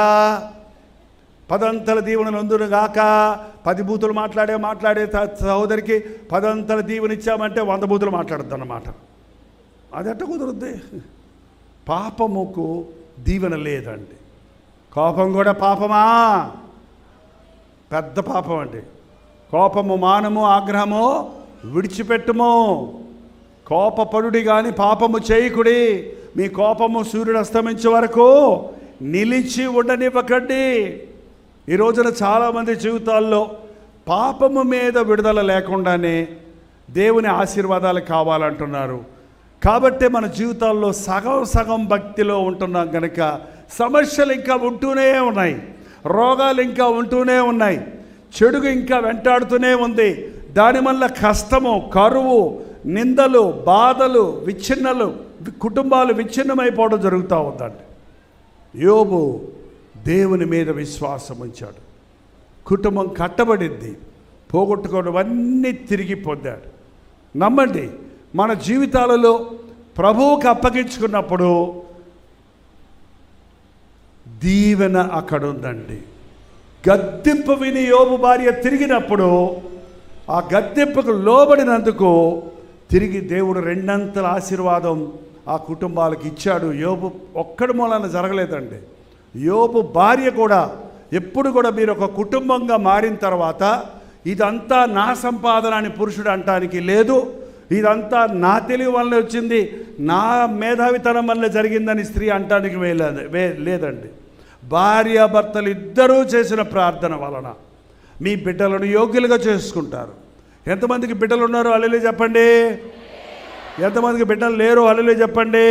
D: 10 అంతల దీవెనలు అందును గాక. 10 బూతులు మాట్లాడే సహోదరికి 10 అంతల దీవెన ఇచ్చామంటే 100 బూతులు మాట్లాడద్దు అన్నమాట. అది ఎట్ట కుదురుద్ది? పాపముకు దీవెన లేదండి. కోపం కూడా పాపమా? పెద్ద పాపం అండి. కోపము, మానము, ఆగ్రహము విడిచిపెట్టుము. కోపపడుడి కానీ పాపము చేయకుడి. మీ కోపము సూర్యుడు అస్తమించే వరకు నిలిచి ఉండనివ్వకండి. ఈ రోజున చాలామంది జీవితాల్లో పాపము మీద విడుదల లేకుండానే దేవుని ఆశీర్వాదాలు కావాలంటున్నారు. కాబట్టి మన జీవితాల్లో సగం సగం భక్తిలో ఉంటున్నాం కనుక సమస్యలు ఇంకా ఉంటూనే ఉన్నాయి, రోగాలు ఇంకా ఉంటూనే ఉన్నాయి, చెడుగు ఇంకా వెంటాడుతూనే ఉంది. దానివల్ల కష్టము, కరువు, నిందలు, బాధలు, కుటుంబాలు విచ్ఛిన్నమైపోవడం జరుగుతూ ఉందండి. యోబు దేవుని మీద విశ్వాసం ఉంచాడు. కుటుంబం కట్టబడింది, పోగొట్టుకోవడమన్నీ తిరిగి పొందాడు. నమ్మండి, మన జీవితాలలో ప్రభువుకి అప్పగించుకున్నప్పుడు దీవెన అక్కడ ఉందండి. గద్దింపు విని యోబు భార్య తిరిగినప్పుడు ఆ గద్దింపుకు లోబడినందుకు తిరిగి దేవుడు రెండంతల ఆశీర్వాదం ఆ కుటుంబాలకు ఇచ్చాడు. యోబు ఒక్కడి మూలన జరగలేదండి. యోబు భార్య కూడా ఎప్పుడు కూడా మీరు ఒక కుటుంబంగా మారిన తర్వాత ఇదంతా నా సంపాదన అని పురుషుడు అంటానికి లేదు. ఇదంతా నా తెలివి వల్ల వచ్చింది, నా మేధావితనం వల్ల జరిగిందని స్త్రీ అంటానికి లేదండి. భార్యాభర్తలు ఇద్దరూ చేసిన ప్రార్థన వలన మీ బిడ్డలను యోగ్యులుగా చేసుకుంటారు. ఎంతమందికి బిడ్డలు ఉన్నారు హల్లెలూయా చెప్పండి. ఎంతమందికి బిడ్డలు లేరు హల్లెలూయా చెప్పండి.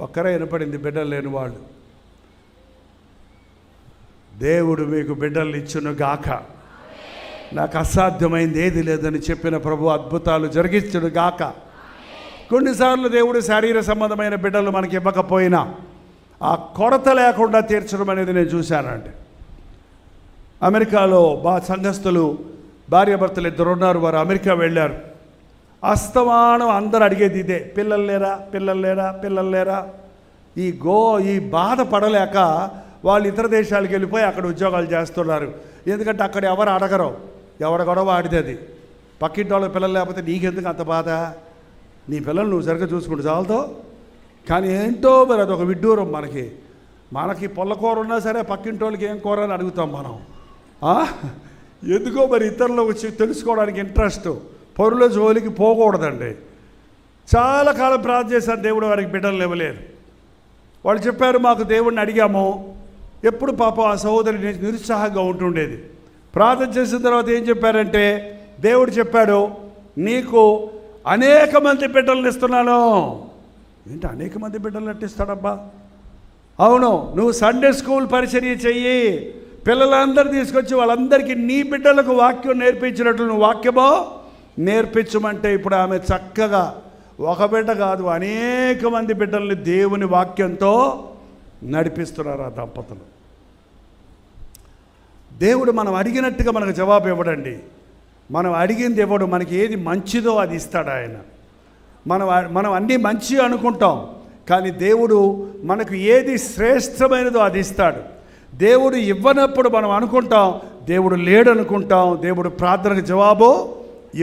D: ఒక్కరే వినపడింది బిడ్డలు లేని వాళ్ళు. దేవుడు మీకు బిడ్డలు ఇచ్చును గాక. నాకు అసాధ్యమైంది ఏది లేదని చెప్పిన ప్రభు అద్భుతాలు జరిగించును గాక. కొన్నిసార్లు దేవుడు శారీర సంబంధమైన బిడ్డలు మనకి ఇవ్వకపోయినా ఆ కొరత లేకుండా తీర్చడం అనేది నేను చూశానండి. అమెరికాలో సంఘస్థులు భార్యాభర్తలు ఇద్దరు ఉన్నారు. వారు అమెరికా వెళ్ళారు. అస్తమానం అందరు అడిగేది ఇదే, పిల్లలు లేరా, పిల్లలు లేరా, పిల్లలు లేరా. ఈ బాధ పడలేక వాళ్ళు ఇతర దేశాలకు వెళ్ళిపోయి అక్కడ ఉద్యోగాలు చేస్తున్నారు. ఎందుకంటే అక్కడ ఎవరు అడగరు, ఎవడ గొడవ ఆడితే అది. పక్కింటి వాళ్ళ పిల్లలు లేకపోతే నీకెందుకు అంత బాధ, నీ పిల్లలు నువ్వు సరిగ్గా చూసుకుంటూ చాలతో. కానీ ఏంటో మరి అదొక విడ్డూరం. మనకి పొల్లకూర ఉన్నా సరే పక్కింటి వాళ్ళకి ఏం కూర అని అడుగుతాం మనం. ఎందుకో మరి ఇతరులు వచ్చి తెలుసుకోవడానికి ఇంట్రెస్ట్. పరుల జోలికి పోకూడదండి. చాలా కాలం ప్రార్థన చేశాను, దేవుడు వారికి బిడ్డలు ఇవ్వలేదు. వాళ్ళు చెప్పారు, మాకు దేవుడిని అడిగాము. ఎప్పుడు పాపం ఆ సహోదరి నిరుత్సాహంగా ఉంటుండేది. ప్రార్థన చేసిన తర్వాత ఏం చెప్పారంటే, దేవుడు చెప్పాడు, నీకు అనేక మంది బిడ్డలను ఇస్తున్నాను. ఏంటి అనేక మంది బిడ్డలు నటిస్తాడబ్బా? అవును, నువ్వు సండే స్కూల్ పరిచర్య చెయ్యి, పిల్లలందరూ తీసుకొచ్చి వాళ్ళందరికీ నీ బిడ్డలకు వాక్యం నేర్పించినట్లు నువ్వు వాక్యమో నేర్పించమంటే ఇప్పుడు ఆమె చక్కగా ఒక బిడ్డ కాదు అనేక మంది బిడ్డల్ని దేవుని వాక్యంతో నడిపిస్తున్నారు ఆ దంపతులు. దేవుడు మనం అడిగినట్టుగా మనకు జవాబు ఇవ్వడండి. మనం అడిగింది ఇవ్వడు. మనకి ఏది మంచిదో అది ఇస్తాడు ఆయన. మనం అన్నీ మంచి అనుకుంటాం, కానీ దేవుడు మనకు ఏది శ్రేష్టమైనదో అది ఇస్తాడు. దేవుడు ఇవ్వనప్పుడు మనం అనుకుంటాం దేవుడు లేడు అనుకుంటాం, దేవుడు ప్రార్థనకు జవాబు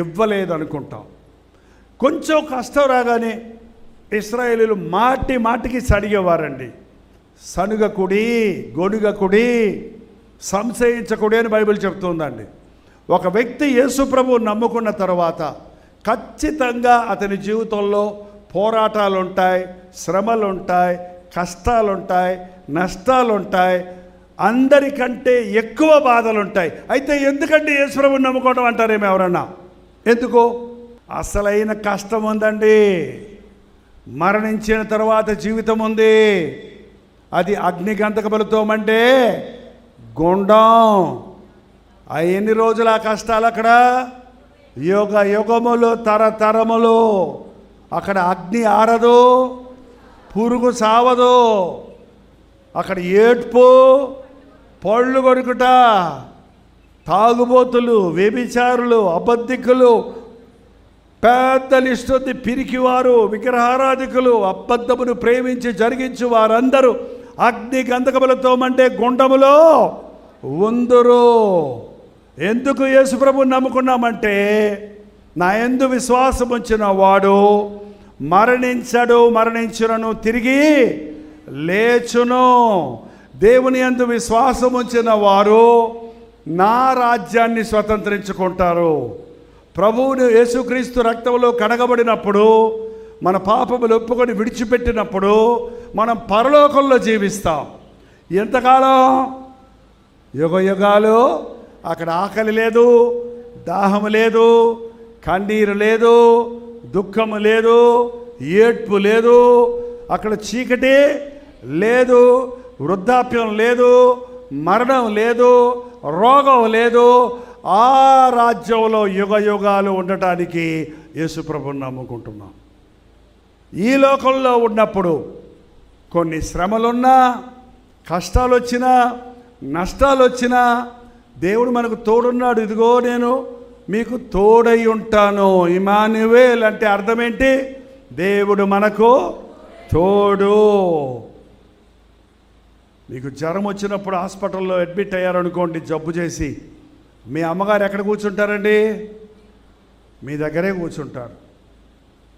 D: ఇవ్వలేదు అనుకుంటాం. కొంచెం కష్టం రాగానే ఇశ్రాయేలీయులు మాటికి సడిగేవారండి. సనుగకుడి, గొడుగకుడి, సంశయించకుడి అని బైబిల్ చెప్తుందండి. ఒక వ్యక్తి యేసు ప్రభువు నమ్ముకున్న తర్వాత ఖచ్చితంగా అతని జీవితంలో పోరాటాలు ఉంటాయి, శ్రమలు ఉంటాయి, కష్టాలు ఉంటాయి, నష్టాలు ఉంటాయి, అందరికంటే ఎక్కువ బాధలు ఉంటాయి. అయితే ఎందుకంటే యేసు ప్రభువుని నమ్ముకోవడం అంటారేమో ఎవరన్నా. ఎందుకు? అసలైన కష్టం ఉందండి. మరణించిన తర్వాత జీవితం ఉంది. అది అగ్నిగంధకములతో మండే గుండం. ఎన్ని రోజులు ఆ కష్టాలు అక్కడ? యుగములు, తరతరములు. అక్కడ అగ్ని ఆరదు, పురుగు సావదు. అక్కడ ఏడ్పు, పళ్ళు కొరుకుట, తాగుబోతులు, వ్యభిచారులు, అబద్ధికులు, పెద్ద లిస్ట్ ఉంది. పిరికివారు, విగ్రహారాధికులు, అబద్ధమును ప్రేమించి జరిగించు వారందరూ అగ్ని గంధకములతో మండే గుండములో ఉందురు. ఎందుకు యేసు ప్రభువుని నమ్ముకున్నామంటే, నా యందు విశ్వాసం ఉంచిన వాడు మరణించడు, మరణించును, తిరిగి లేచును. దేవుని యందు విశ్వాసం ఉంచిన వారు నా రాజ్యాన్ని స్వతంత్రించుకుంటారు. ప్రభువుని యేసుక్రీస్తు రక్తంలో కడగబడినప్పుడు, మన పాపములు ఒప్పుకొని విడిచిపెట్టినప్పుడు మనం పరలోకంలో జీవిస్తాం. ఎంతకాలం? యుగ యుగాలు. అక్కడ ఆకలి లేదు, దాహము లేదు, కన్నీరు లేదు, దుఃఖము లేదు, ఏడ్పు లేదు, అక్కడ చీకటి లేదు, వృద్ధాప్యం లేదు, మరణం లేదు, రోగం లేదు. ఆ రాజ్యంలో యుగ యుగాలు ఉండటానికి యేసుప్రభుని నమ్ముకుంటున్నాం. ఈ లోకంలో ఉన్నప్పుడు కొన్ని శ్రమలున్నా, కష్టాలు వచ్చినా, నష్టాలు వచ్చినా దేవుడు మనకు తోడున్నాడు. ఇదిగో నేను మీకు తోడై ఉంటాను. ఇమానువేల్ అంటే అర్థం ఏంటి? దేవుడు మనకు తోడు. మీకు జ్వరం వచ్చినప్పుడు హాస్పిటల్లో అడ్మిట్ అయ్యారనుకోండి, జబ్బు చేసి, మీ అమ్మగారు ఎక్కడ కూర్చుంటారండి? మీ దగ్గరే కూర్చుంటారు.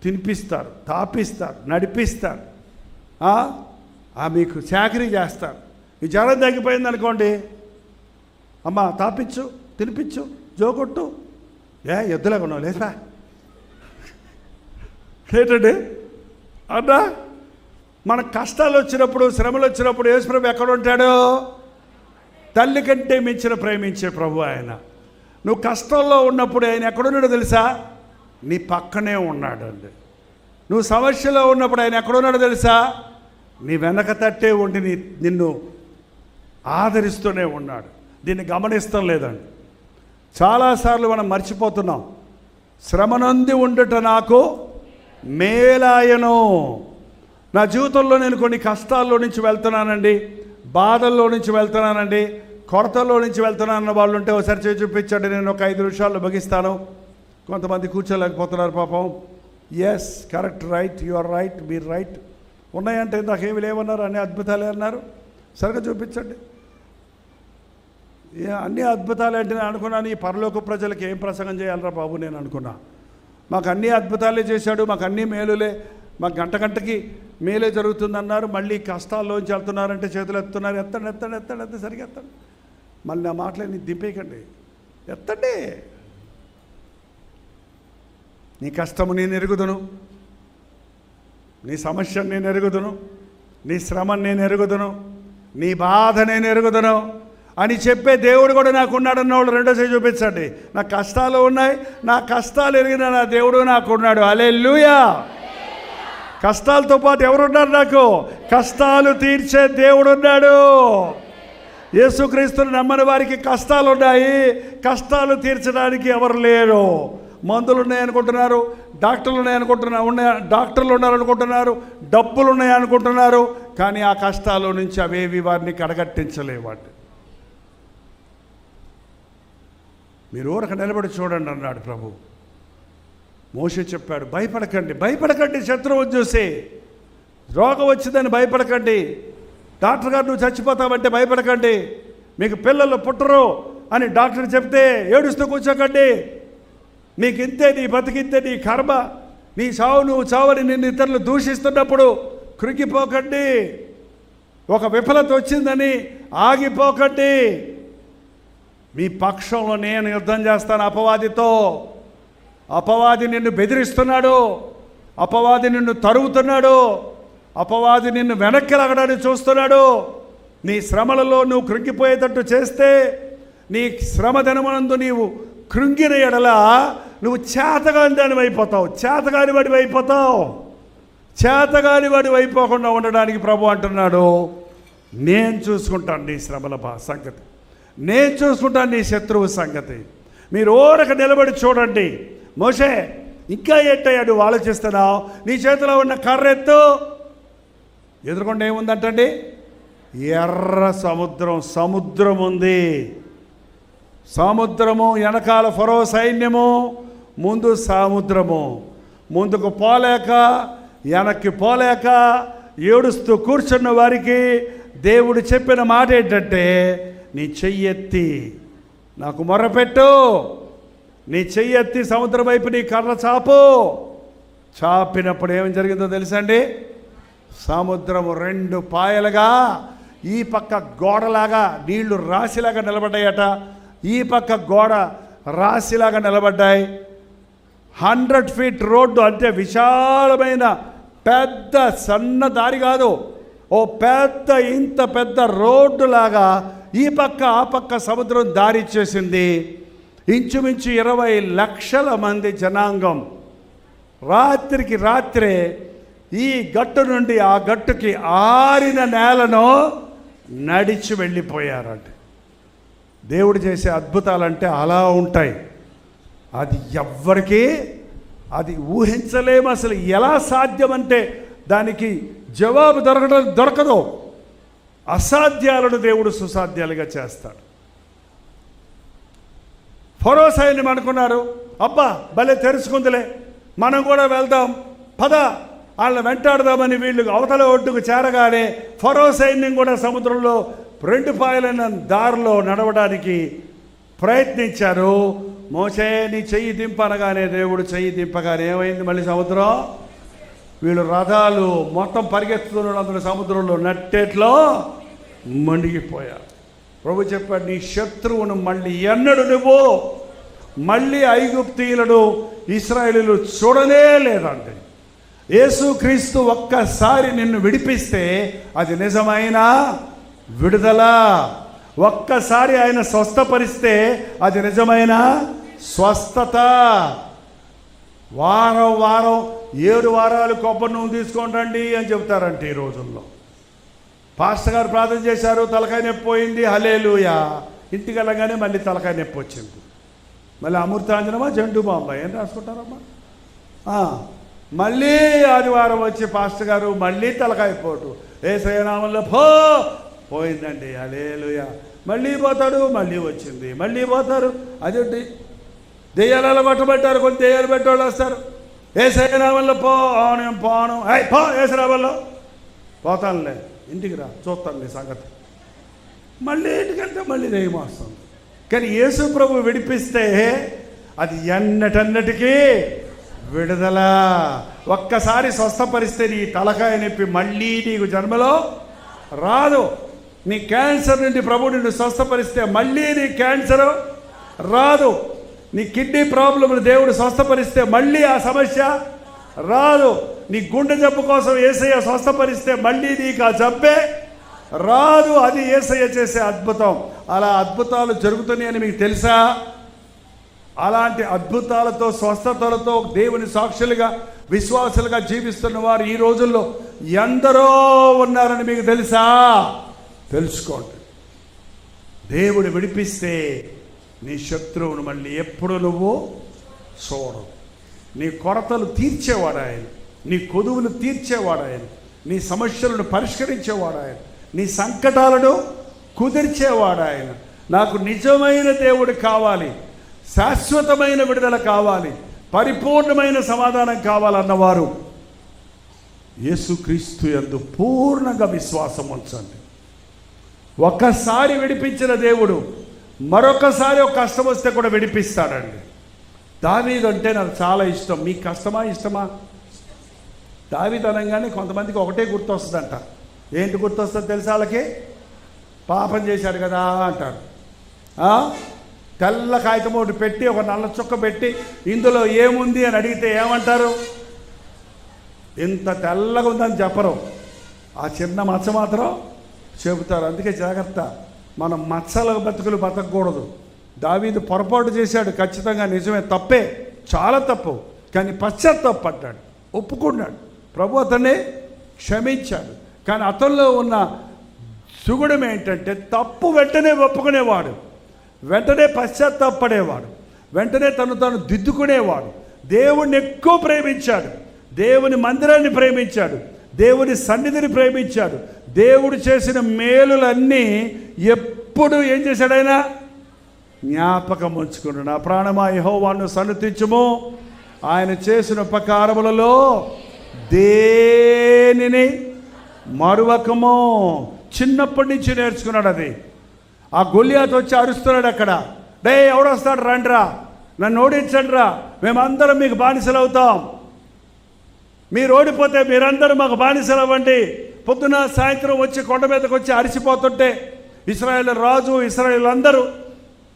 D: తినిపిస్తారు, తాపిస్తారు, నడిపిస్తారు, మీకు చాకరీ చేస్తారు. మీ జ్వరం తగ్గిపోయింది అనుకోండి, అమ్మ తాపించు, తినిపించు, జోకొట్టు, ఎద్దులాగా ఉన్నావు లేదా ఏంటండి అన్నా? మన కష్టాలు వచ్చినప్పుడు, శ్రమలు వచ్చినప్పుడు యేసుప్రభు ఎక్కడ ఉంటాడు? తల్లి కంటే మించిన ప్రేమించే ప్రభు ఆయన. నువ్వు కష్టంలో ఉన్నప్పుడు ఆయన ఎక్కడున్నాడో తెలుసా? నీ పక్కనే ఉన్నాడు అండి. నువ్వు సమస్యలో ఉన్నప్పుడు ఆయన ఎక్కడున్నాడో తెలుసా? నీ వెనక తట్టే ఉండి నిన్ను ఆదరిస్తూనే ఉన్నాడు. దీన్ని గమనిస్తాం లేదండి. చాలాసార్లు మనం మర్చిపోతున్నాం. శ్రమనంది ఉండుట నాకు మేలాయను. నా జీవితంలో నేను కొన్ని కష్టాల్లో నుంచి వెళ్తున్నానండి, బాధల్లో నుంచి వెళ్తున్నానండి, కొరతల్లో నుంచి వెళ్తున్నానన్న వాళ్ళు ఉంటే ఒకసారి చేసి చూపించండి. నేను ఒక 5 నిమిషాల్లో ముగిస్తాను. కొంతమంది కూర్చోలేకపోతున్నారు పాపం. Yes, correct, right, you are right, మీరు రైట్. ఉన్నాయంటే నాకేమి లేవన్నారు, అన్ని అద్భుతాలే అన్నారు. సరిగ్గా చూపించండి. అన్ని అద్భుతాలు అంటే నేను అనుకున్నాను, ఈ పరలోక ప్రజలకు ఏం ప్రసంగం చేయాలరా బాబు నేను అనుకున్నా. మాకు అన్ని అద్భుతాలే చేశాడు, మాకు అన్ని మేలులే, మాకు గంటకి మేలే జరుగుతుందన్నారు. మళ్ళీ కష్టాల్లోంచి వెళ్తున్నారంటే చేతులు ఎత్తున్నారు. ఎత్తండి ఎత్తండి ఎత్తండి ఎత్తండి, సరిగ్గా ఎత్తండి. మళ్ళీ నా మాటలని దింపేయకండి, ఎత్తండి. నీ కష్టము నేను ఎరుగుదును, నీ సమస్యను నేను ఎరుగుదును, నీ శ్రమను నేను ఎరుగుదును, నీ బాధ నేను ఎరుగుదును అని చెప్పే దేవుడు కూడా నాకున్నాడన్న వాళ్ళు రెండో చేయి చూపించండి. నా కష్టాలు ఉన్నాయి, నా కష్టాలు ఎరిగిన నా దేవుడు నాకున్నాడు. హల్లెలూయా. కష్టాలతో పాటు ఎవరున్నారు? నాకు కష్టాలు తీర్చే దేవుడు ఉన్నాడు. యేసుక్రీస్తుని నమ్మని వారికి కష్టాలు ఉన్నాయి, కష్టాలు తీర్చడానికి ఎవరు లేరు. మందులు ఉన్నాయనుకుంటున్నారు, డాక్టర్లు డాక్టర్లు ఉన్నారనుకుంటున్నారు, డబ్బులు ఉన్నాయనుకుంటున్నారు. కానీ ఆ కష్టాల నుంచి అవేవి వారిని కడగట్టించలేవాడు. మీరు ఊరక నిలబడి చూడండి అన్నాడు ప్రభు. మోషే చెప్పాడు, భయపడకండి శత్రువుని చూసి. రోగం వచ్చిందని భయపడకండి. డాక్టర్ గారు నువ్వు చచ్చిపోతావంటే భయపడకండి. మీకు పిల్లలు పుట్టరు అని డాక్టర్ చెప్తే ఏడుస్తూ కూర్చోకండి. నీకు ఇంతే, నీ బతికింతే, నీ కర్మ, నీ చావు నువ్వు చావని నిన్ను ఇతరులు దూషిస్తున్నప్పుడు కృంగిపోకండి. ఒక విఫలత వచ్చిందని ఆగిపోకండి. మీ పక్షంలో నేను యుద్ధం చేస్తాను అపవాదితో. అపవాది నిన్ను బెదిరిస్తున్నాడు, అపవాది నిన్ను తరుగుతున్నాడు, అపవాది నిన్ను వెనక్కి లాగడానికి చూస్తున్నాడు. నీ శ్రమలలో నువ్వు కృంగిపోయేటట్టు చేస్తే, నీ శ్రమ దినమునందు నీవు కృంగిన ఎడల నువ్వు చేతగాని దానివి అయిపోతావు, చేతగాని వాడివి అయిపోతావు. చేతగాని వాడివి అయిపోకుండా ఉండడానికి ప్రభు అంటున్నాడు, నేను చూసుకుంటాను నీ శ్రమల సంగతి, నేను చూసుకుంటాను నీ శత్రువు సంగతి. మీరు ఓరక నిలబడి చూడండి. మోషే ఇంకా ఏంటయ్యా నువ్వు ఆలోచిస్తున్నావు? నీ చేతిలో ఉన్న కర్ర ఎత్తు. ఎదురుకుండా ఏముందంటండి? ఎర్ర సముద్రం ఉంది. సముద్రము వెనకాల ఫరో సైన్యము, ముందు సముద్రము. ముందుకు పోలేక వెనక్కి పోలేక ఏడుస్తూ కూర్చున్న వారికి దేవుడు చెప్పిన మాట ఏంటంటే, నీ చెయ్యెత్తి నాకు మొర్రపెట్టు, నీ చెయ్యెత్తి సముద్రం వైపు నీ కర్ర చాపు. చాపినప్పుడు ఏం జరిగిందో తెలుసండి? సముద్రము 2 పాయలుగా, ఈ పక్క గోడలాగా నీళ్లు రాశిలాగా నిలబడ్డాయట. ఈ పక్క గోడ రాశిలాగా నిలబడ్డాయి. 100 feet రోడ్డు అంటే విశాలమైన పెద్ద సన్న దారి కాదు, ఓ పెద్ద ఇంత పెద్ద రోడ్డు లాగా ఈ పక్క ఆ పక్క సముద్రం దారి ఇచ్చేసింది. ఇంచుమించు 20 లక్షల మంది జనాంగం రాత్రికి రాత్రే ఈ గట్టు నుండి ఆ గట్టుకి ఆరిన నేలను నడిచి వెళ్ళిపోయారంట. దేవుడు చేసే అద్భుతాలంటే అలా ఉంటాయి. అది ఎవ్వరికీ అది ఊహించలేము. అసలు ఎలా సాధ్యమంటే దానికి జవాబు దొరకదు. అసాధ్యాలను దేవుడు సుసాధ్యాలుగా చేస్తాడు. ఫరో సైన్యం అనుకున్నారు, అబ్బా భలే తెరుచుకుందిలే, మనం కూడా వెళ్దాం, పద వాళ్ళని వెంటాడదామని వీళ్ళు అవతల ఒడ్డుకు చేరగానే ఫరో సైన్యం కూడా సముద్రంలో 2 పాయలైన దారిలో నడవడానికి ప్రయత్నించారు. మోసే నీ చెయ్యి దింపనగానే దేవుడు చెయ్యి దింపగానే ఏమైంది? మళ్ళీ సముద్రం, వీళ్ళు రథాలు మొత్తం పరిగెత్తుతున్న సముద్రంలో నట్టేట్లో మునిగిపోయారు. ప్రభు చెప్పాడు, నీ శత్రువును మళ్ళీ ఎన్నడు నువ్వు మళ్ళీ ఐగుప్తీయులను ఇశ్రాయేలీయులు చూడనే లేదంటే. యేసుక్రీస్తు ఒక్కసారి నిన్ను విడిపిస్తే అది నిజమైన విడుదల. ఒక్కసారి ఆయన స్వస్థపరిస్తే అది నిజమైన స్వస్థత. వారం 7 వారాలు కొబ్బరి నూనె తీసుకొని రండి అని చెబుతారంట ఈ రోజుల్లో. పాస్టర్ గారు ప్రార్థన చేశారు, తలకాయ నొప్పి పోయింది, హల్లెలూయా. ఇంటికి వెళ్ళగానే మళ్ళీ తలకాయ నొప్పి వచ్చింది. మళ్ళీ అమృతాంజనమా జండు బాంబా ఏం రాసుకుంటారమ్మా? మళ్ళీ ఆదివారం వచ్చి పాస్టర్ గారు మళ్ళీ తలకాయ పోటు, యేసయ్య నామములో పోయిందండి, హల్లెలూయా. మళ్ళీ పోతాడు, మళ్ళీ వచ్చింది, మళ్ళీ పోతారు. అదేంటి దెయ్యాలలో పట్టబట్టారు, కొన్ని దెయ్యాలు పెట్టేవాళ్ళు వస్తారు. యేసయ్య నామములో నేను పోను, పో యేసునామములో పోతానులే, ఇంటికి రా చూస్తాను నీ సంగతి. మళ్ళీ ఇంటికి వెళ్తే మళ్ళీ దెయ్యం వస్తుంది. కానీ యేసు ప్రభు విడిపిస్తే అది ఎన్నటన్నటికీ విడుదల. ఒక్కసారి స్వస్థపరిస్తే నీ తలకాయ నొప్పి మళ్ళీ నీకు జన్మలో రాదు. నీ క్యాన్సర్ నుండి ప్రభు నిన్ను స్వస్థపరిస్తే మళ్ళీ నీ క్యాన్సర్ రాదు. నీ కిడ్నీ ప్రాబ్లమ్ని దేవుడు స్వస్థపరిస్తే మళ్ళీ ఆ సమస్య రాదు. నీ గుండె జబ్బు కోసం యేసయ్య స్వస్థపరిస్తే మళ్ళీ నీకు ఆ జబ్బే రాదు. అది యేసయ్య చేసే అద్భుతం. అలా అద్భుతాలు జరుగుతున్నాయని మీకు తెలుసా? అలాంటి అద్భుతాలతో స్వస్థతలతో దేవుని సాక్షులుగా విశ్వాసులుగా జీవిస్తున్న వారు ఈ రోజుల్లో ఎందరో ఉన్నారని మీకు తెలుసా? తెలుసుకోండి. దేవుడు విడిపిస్తే నీ శత్రువును మళ్ళీ ఎప్పుడు నువ్వు చూడవు. నీ కొరతలు తీర్చేవాడు ఆయన, నీ కొదువులు తీర్చేవాడు ఆయన, నీ సమస్యలను పరిష్కరించేవాడు ఆయన, నీ సంకటాలను కుదిర్చేవాడు ఆయన. నాకు నిజమైన దేవుడు కావాలి, శాశ్వతమైన విడుదల కావాలి, పరిపూర్ణమైన సమాధానం కావాలన్నవారు యేసుక్రీస్తు యందు పూర్ణంగా విశ్వాసం ఉంచండి. ఒక్కసారి విడిపించిన దేవుడు మరొకసారి ఒక కష్టం వస్తే కూడా విడిపిస్తాడండి. దావీదు అంటే నాకు చాలా ఇష్టం. మీకు కష్టమా ఇష్టమా? దావీదు అనగానే కొంతమందికి ఒకటే గుర్తొస్తుందంట. ఏంటి గుర్తొస్తుంది తెలుసా? వాళ్ళకి పాపం చేశాడు కదా అంటారు. తెల్ల కాగితం ఒకటి పెట్టి ఒక నల్ల చుక్క పెట్టి ఇందులో ఏముంది అని అడిగితే ఏమంటారు? ఇంత తెల్లగా ఉందని చెప్పరు, ఆ చిన్న మచ్చ మాత్రం చెబుతారు. అందుకే జాగ్రత్త, మనం మచ్చల బతుకులు బతకూడదు. దావీదు పొరపాటు చేశాడు, ఖచ్చితంగా నిజమే, తప్పే, చాలా తప్పు. కానీ పశ్చాత్తాపడ్డాడు, ఒప్పుకున్నాడు, ప్రభు అతన్ని క్షమించాడు. కానీ అతనిలో ఉన్న సుగుణం ఏంటంటే తప్పు వెంటనే ఒప్పుకునేవాడు, వెంటనే పశ్చాత్తాపడేవాడు, వెంటనే తను దిద్దుకునేవాడు. దేవుణ్ణి ఎక్కువ ప్రేమించాడు, దేవుని మందిరాన్ని ప్రేమించాడు, దేవుని సన్నిధిని ప్రేమించాడు. దేవుడు చేసిన మేలులన్నీ ఎప్పుడు ఏం చేశాడు? ఆయన జ్ఞాపకం ఉంచుకున్నాడు. నా ప్రాణమా యెహోవాను సన్నుతించుము, ఆయన చేసిన ఉపకారములలో దేనిని మరువకము. చిన్నప్పటి నుంచి నేర్చుకున్నాడు అది. ఆ గొల్లియాతు వచ్చి అరుస్తున్నాడు అక్కడ, డే ఎవడొస్తాడు రండ్రా, నన్ను ఓడించండి రా, మేమందరం మీకు బానిసలు అవుతాం, మీరు ఓడిపోతే మీరందరూ మాకు బానిసలు అవ్వండి. పొద్దున సాయంత్రం వచ్చి కొండ మీదకి వచ్చి అరిసిపోతుంటే ఇశ్రాయేలు రాజు ఇశ్రాయేలు అందరూ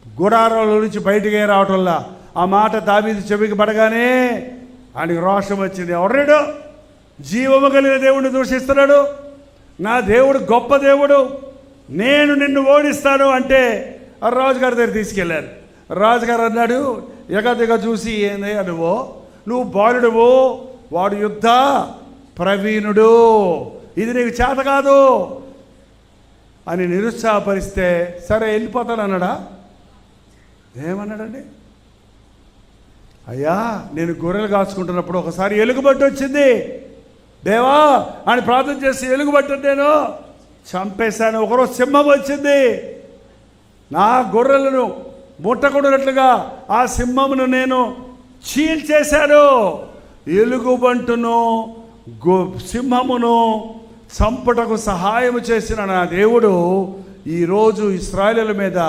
D: గుడారంలో నుంచి బయటికే రావటంలా ఆ మాట దావీదు చెవికి పడగానే ఆయనకి రోషం వచ్చింది. ఎవడాడు జీవము కలిగిన దేవుడిని దూషిస్తున్నాడు, నా దేవుడు గొప్ప దేవుడు, నేను నిన్ను ఓడిస్తాను అంటే ఆ రాజుగారి దగ్గర తీసుకెళ్ళారు. రాజుగారు అన్నాడు, ఎగదిగ చూసి ఏంది నువ్వు బాలుడువు, వాడు యుద్ధ ప్రవీణుడు, ఇది నీకు చేత కాదు అని నిరుత్సాహపరిస్తే సరే వెళ్ళిపోతాను అన్నాడా? ఏమన్నాడండి? అయ్యా నేను గొర్రెలు కాచుకుంటున్నప్పుడు ఒకసారి ఎలుగుబట్టి వచ్చింది, దేవా అని ప్రార్థన చేసి ఎలుగుబట్టి నేను చంపేశాను. ఒకరోజు సింహం వచ్చింది, నా గొర్రెలను ముట్టకూడనట్లుగా ఆ సింహమును నేను చీల్చేశాను. ఎలుగుబంటును సింహమును చంపుటకు సహాయం చేసిన నా దేవుడు ఈరోజు ఇశ్రాయేలు మీద,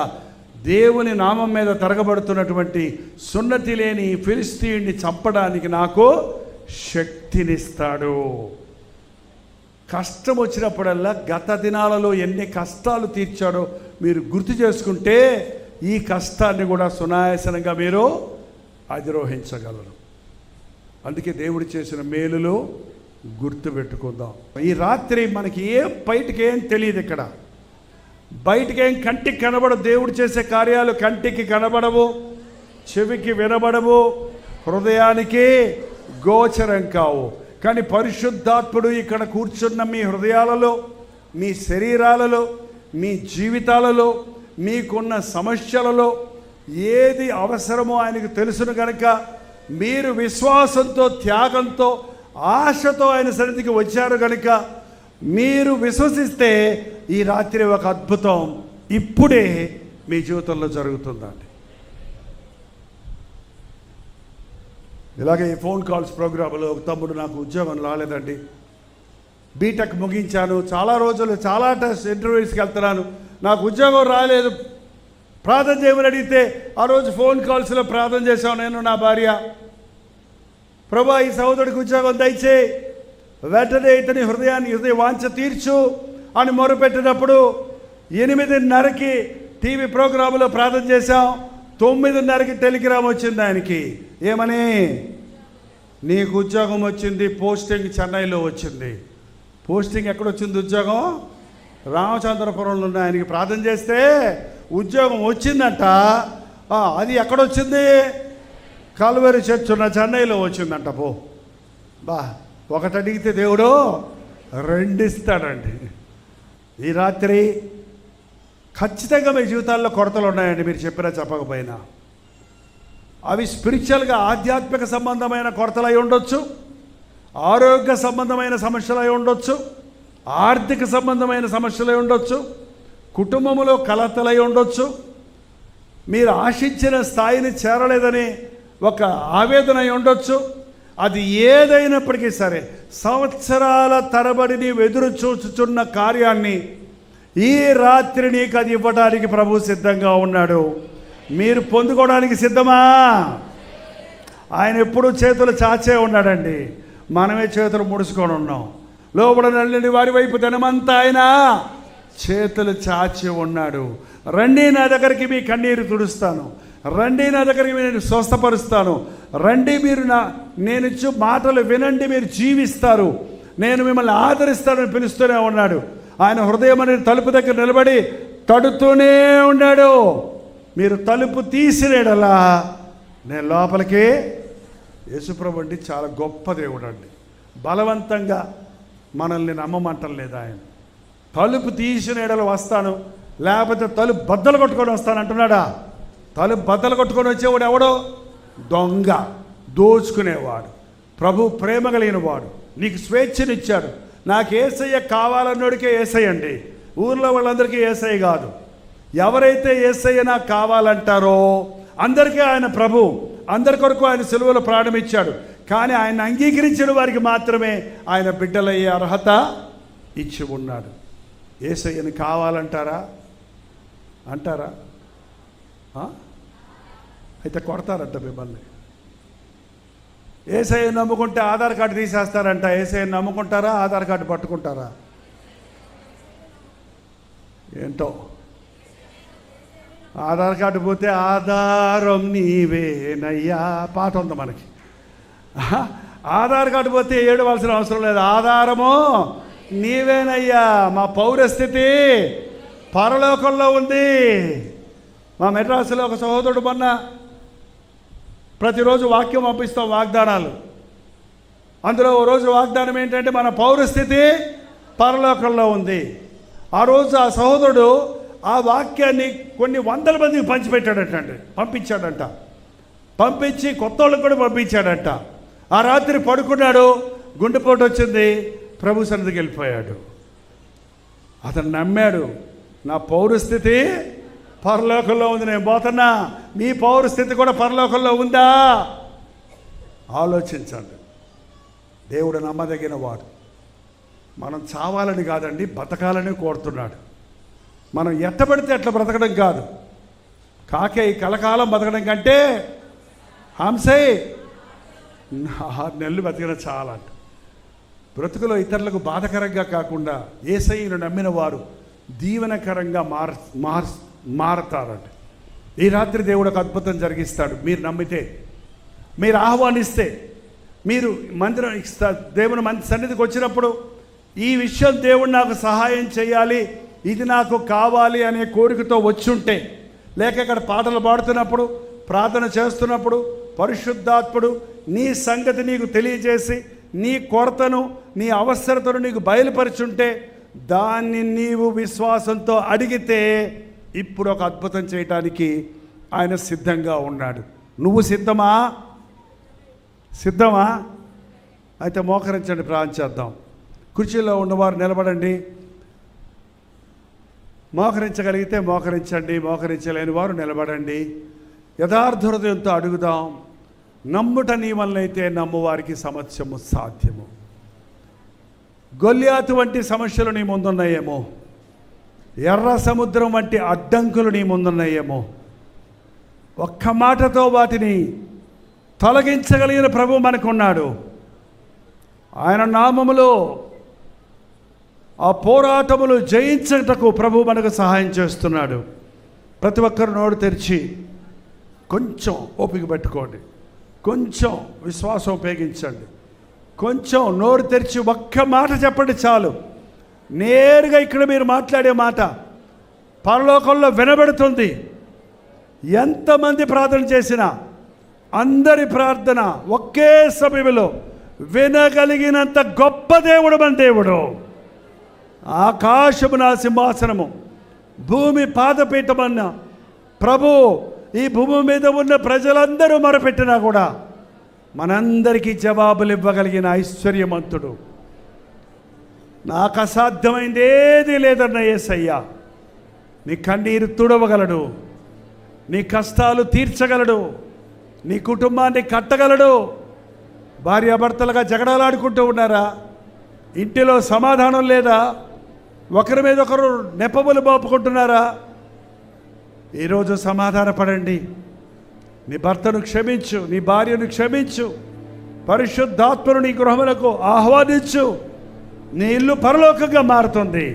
D: దేవుని నామం మీద తరగబడుతున్నటువంటి సున్నతి లేని ఫిలిష్తీయుడిని చంపడానికి నాకు శక్తినిస్తాడు. కష్టం వచ్చినప్పుడల్లా గత దినాలలో ఎన్ని కష్టాలు తీర్చాడో మీరు గుర్తు చేసుకుంటే ఈ కష్టాన్ని కూడా సునాయాసనంగా మీరు అధిరోహించగలరు. అందుకే దేవుడు చేసిన మేలులు గుర్తు పెట్టుకుందాం. ఈ రాత్రి మనకి బయటికి ఏం తెలియదు, ఇక్కడ బయటికేం కంటికి కనబడవు. దేవుడు చేసే కార్యాలు కంటికి కనబడవు, చెవికి వినబడవు, హృదయానికి గోచరం కావు. కానీ పరిశుద్ధాత్ముడు ఇక్కడ కూర్చున్న మీ హృదయాలలో, మీ శరీరాలలో, మీ జీవితాలలో, మీకున్న సమస్యలలో ఏది అవసరమో ఆయనకు తెలుసును కనుక మీరు విశ్వాసంతో, త్యాగంతో, ఆశతో ఆయన సన్నిధికి వచ్చారు కనుక మీరు విశ్వసిస్తే ఈ రాత్రి ఒక అద్భుతం ఇప్పుడే మీ జీవితంలో జరుగుతుందండి. ఇలాగే ఈ ఫోన్ కాల్స్ ప్రోగ్రాంలో ఒక తమ్ముడు, నాకు ఉద్యోగం రాలేదండి, బీటెక్ ముగించాను, చాలా రోజులు చాలా టెస్ట్ ఇంటర్వ్యూస్కి వెళ్తున్నాను, నాకు ఉద్యోగం రాలేదు, ప్రార్థన చేయమని అడిగితే ఆ రోజు ఫోన్ కాల్స్లో ప్రార్థన చేశాను నేను, నా భార్య, ప్రభా ఈ సహోదరుడికి ఉద్యోగం దయచేయి, వెంటనే ఇతని హృదయ వాంఛ తీర్చు అని మొరపెట్టినప్పుడు 8:30కి టీవీ ప్రోగ్రాంలో ప్రార్థన చేశాం. 9:30కి టెలిగ్రామ్ వచ్చింది ఆయనకి, ఏమని, నీకు ఉద్యోగం వచ్చింది, పోస్టింగ్ చెన్నైలో వచ్చింది. పోస్టింగ్ ఎక్కడొచ్చింది? ఉద్యోగం రామచంద్రపురంలో ఉన్న ఆయనకి ప్రార్థన చేస్తే ఉద్యోగం వచ్చిందంట. అది ఎక్కడొచ్చింది? కల్వరి చర్చ్ ఉన్న చెన్నైలో వచ్చిందంట. పో బా, ఒకటి అడిగితే దేవుడు 2 ఇస్తాడండి. ఈ రాత్రి ఖచ్చితంగా మీ జీవితాల్లో కొరతలు ఉన్నాయండి, మీరు చెప్పినా చెప్పకపోయినా. అవి స్పిరిచువల్గా ఆధ్యాత్మిక సంబంధమైన కొరతలు అయి ఉండొచ్చు, ఆరోగ్య సంబంధమైన సమస్యలు అయి ఉండొచ్చు, ఆర్థిక సంబంధమైన సమస్యలు అయి ఉండొచ్చు, కుటుంబంలో కలతలై ఉండొచ్చు, మీరు ఆశించిన స్థాయిని చేరలేదని ఒక ఆవేదన అయి ఉండొచ్చు. అది ఏదైనప్పటికీ సరే సంవత్సరాల తరబడి నీవు ఎదురు చూచుచున్న కార్యాన్ని ఈ రాత్రి నీకు అది ఇవ్వడానికి ప్రభు సిద్ధంగా ఉన్నాడు. మీరు పొందుకోవడానికి సిద్ధమా? ఆయన ఎప్పుడూ చేతులు చాచే ఉన్నాడండి, మనమే చేతులు ముడుచుకొని ఉన్నాం. లోపల నల్లని వారి వైపు ధనమంతా ఆయన చేతులు చాచి ఉన్నాడు. రండి నా దగ్గరికి, మీ కన్నీరు తుడుస్తాను, రండి నా దగ్గరికి, నేను స్వస్థపరుస్తాను, రండి మీరు నేను ఇచ్చు మాటలు వినండి, మీరు జీవిస్తారు, నేను మిమ్మల్ని ఆదరిస్తానని పిలుస్తూనే ఉన్నాడు. ఆయన హృదయం అనేది తలుపు దగ్గర నిలబడి తడుతూనే ఉన్నాడు. మీరు తలుపు తీసినేడలా నేను లోపలికి. యేసుప్రభు అండి చాలా గొప్ప దేవుడు అండి, బలవంతంగా మనల్ని నమ్మమంటం లేదు ఆయన. తలుపు తీసినేడలు వస్తాను, లేకపోతే తలుపు బద్దలు కొట్టుకొని వస్తాను అంటున్నాడా? తలుపు బద్దలు కొట్టుకొని వచ్చేవాడు ఎవడో? దొంగ, దోచుకునేవాడు. ప్రభు ప్రేమ కలిగిన వాడు, నీకు స్వేచ్ఛనిచ్చాడు. నాకు యేసయ్య కావాలన్నోడికే యేసయ్య అండి, ఊర్లో వాళ్ళందరికీ యేసయ్య కాదు. ఎవరైతే యేసయ్య నాకు కావాలంటారో అందరికీ ఆయన ప్రభు, అందరి కొరకు ఆయన సిలువలో ప్రాణం ఇచ్చాడు. కానీ ఆయన అంగీకరించిన వారికి మాత్రమే ఆయన బిడ్డలయ్యే అర్హత ఇచ్చి ఉన్నాడు. యేసయ్యని కావాలంటారా? అంటారా? అయితే కొడతారంట మిమ్మల్ని. యేసయ్యని నమ్ముకుంటే ఆధార్ కార్డు తీసేస్తారంట. యేసయ్యని నమ్ముకుంటారా? ఆధార్ కార్డు పట్టుకుంటారా? ఏంటో ఆధార్ కార్డు పోతే ఆధారం నీవేనయ్యా పాట ఉంది మనకి. ఆధార్ కార్డు పోతే ఏడవలసిన అవసరం లేదు. ఆధారము నీవేనయ్యా. మా పౌరస్థితి పరలోకంలో ఉంది. మా మెడ్రాసులో ఒక సహోదరుడు మొన్న ప్రతిరోజు వాక్యం పంపిస్తాం, వాగ్దానాలు. అందులో ఓ రోజు వాగ్దానం ఏంటంటే మన పౌరస్థితి పరలోకంలో ఉంది. ఆ రోజు ఆ సహోదరుడు ఆ వాక్యాన్ని కొన్ని వందల మందికి పంపించాడంట. పంపించి కొత్త వాళ్ళకి కూడా పంపించాడంట. ఆ రాత్రి పడుకున్నాడు, గుండెపోటు వచ్చింది, ప్రభు సన్నిధికి వెళ్ళిపోయాడు. అతను నమ్మాడు, నా పౌరస్థితి పరలోకంలో ఉంది, నేను పోతున్నా. మీ పౌరస్థితి కూడా పరలోకంలో ఉందా? ఆలోచించండి. దేవుడు నమ్మదగిన వాడు. మనం చావాలని కాదండి, బతకాలని కోరుతున్నాడు. మనం ఎట్టబడితే ఎట్లా బ్రతకడం కాదు. కాకే కలకాలం బతకడం కంటే హంసే 6 నెలలు బతికిన చాలా. బ్రతుకులో ఇతరులకు బాధకరంగా కాకుండా యేసయ్యను నమ్మిన వారు దీవెనకరంగా మారతారంట. ఈ రాత్రి దేవుడు ఒక అద్భుతం జరిగిస్తాడు. మీరు నమ్మితే, మీరు ఆహ్వానిస్తే, మీరు మందిరం దేవుని సన్నిధికి వచ్చినప్పుడు ఈ విషయం దేవుడు నాకు సహాయం చేయాలి, ఇది నాకు కావాలి అనే కోరికతో వచ్చుంటే, లేక ఇక్కడ పాటలు పాడుతున్నప్పుడు, ప్రార్థన చేస్తున్నప్పుడు పరిశుద్ధాత్ముడు నీ సంగతి నీకు తెలియజేసి నీ కొరతను, నీ అవసరతను నీకు బయలుపరుచుంటే, దాన్ని నీవు విశ్వాసంతో అడిగితే ఇప్పుడు ఒక అద్భుతం చేయటానికి ఆయన సిద్ధంగా ఉన్నాడు. నువ్వు సిద్ధమా? అయితే మోకరించండి, ప్రార్థన చేద్దాం. కుర్చీలో ఉన్నవారు నిలబడండి. మోకరించగలిగితే మోకరించండి, మోకరించలేని వారు నిలబడండి. యథార్థ హృదయంతో అడుగుదాం. నమ్ముట నీ వల్లైతే నమ్మువారికి సమస్యము సాధ్యము. గొల్యాతు వంటి సమస్యలు నీ ముందున్నాయేమో, ఎర్ర సముద్రం వంటి అడ్డంకులు నీ ముందున్నాయేమో, ఒక్క మాటతో వాటిని తొలగించగలిగిన ప్రభు మనకున్నాడు. ఆయన నామములో ఆ పోరాటములు జయించటకు ప్రభు మనకు సహాయం చేస్తున్నాడు. ప్రతి ఒక్కరు నోరు తెరిచి కొంచెం ఓపిక పెట్టుకోండి, కొంచెం విశ్వాసం ఉపయోగించండి, కొంచెం నోరు తెరిచి ఒక్క మాట చెప్పండి చాలు. నేరుగా ఇక్కడ మీరు మాట్లాడే మాట పరలోకంలో వినబడుతుంది. ఎంతమంది ప్రార్థన చేసినా అందరి ప్రార్థన ఒకే సమయంలో వినగలిగినంత గొప్ప దేవుడు మన దేవుడు. ఆకాశము నా సింహాసనము, భూమి పాదపీఠమన్న ప్రభు ఈ భూమి మీద ఉన్న ప్రజలందరూ మొరపెట్టినా కూడా మనందరికీ జవాబులు ఇవ్వగలిగిన ఐశ్వర్యవంతుడు. నాకు అసాధ్యమైంది ఏదీ లేదన్న యేసయ్య నీ కన్నీరు తుడవగలడు, నీ కష్టాలు తీర్చగలడు, నీ కుటుంబాన్ని కట్టగలడు. భార్యాభర్తలుగా జగడాలాడుకుంటూ ఉన్నారా? ఇంటిలో సమాధానం లేదా? ఒకరి మీద ఒకరు నెపములు బాపుకుంటున్నారా? ఈరోజు సమాధానపడండి. నీ భర్తను క్షమించు, నీ భార్యను క్షమించు, పరిశుద్ధాత్మను నీ గృహములకు ఆహ్వానించు. నీ ఇల్లు పరలోకంగా మారుతుంది,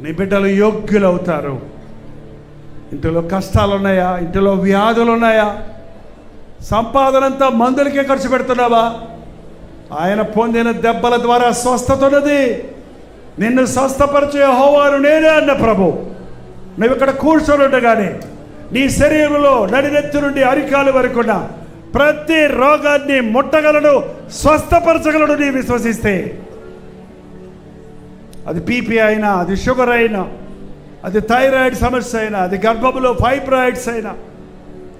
D: నీ బిడ్డలు యోగ్యులవుతారు. ఇంటిలో కష్టాలు ఉన్నాయా? ఇంటిలో వ్యాధులు ఉన్నాయా? సంపాదనంతా మందులకే ఖర్చు పెడుతున్నావా? ఆయన పొందిన దెబ్బల ద్వారా స్వస్థత ఉన్నది. నిన్ను స్వస్థపరిచే యెహోవాను నేనే అన్న ప్రభు. నువ్వు ఇక్కడ కూర్చొని ఉండగానే నీ శరీరంలో నడినెత్తి నుండి అరికాలు వరకున్న ప్రతి రోగాన్ని ముట్టగలడు, స్వస్థపరచగలడు నీ విశ్వసిస్తే. అది బీపీ అయినా, అది షుగర్ అయినా, అది థైరాయిడ్ సమస్య అయినా, అది గర్భంలో ఫైబ్రాయిడ్స్ అయినా,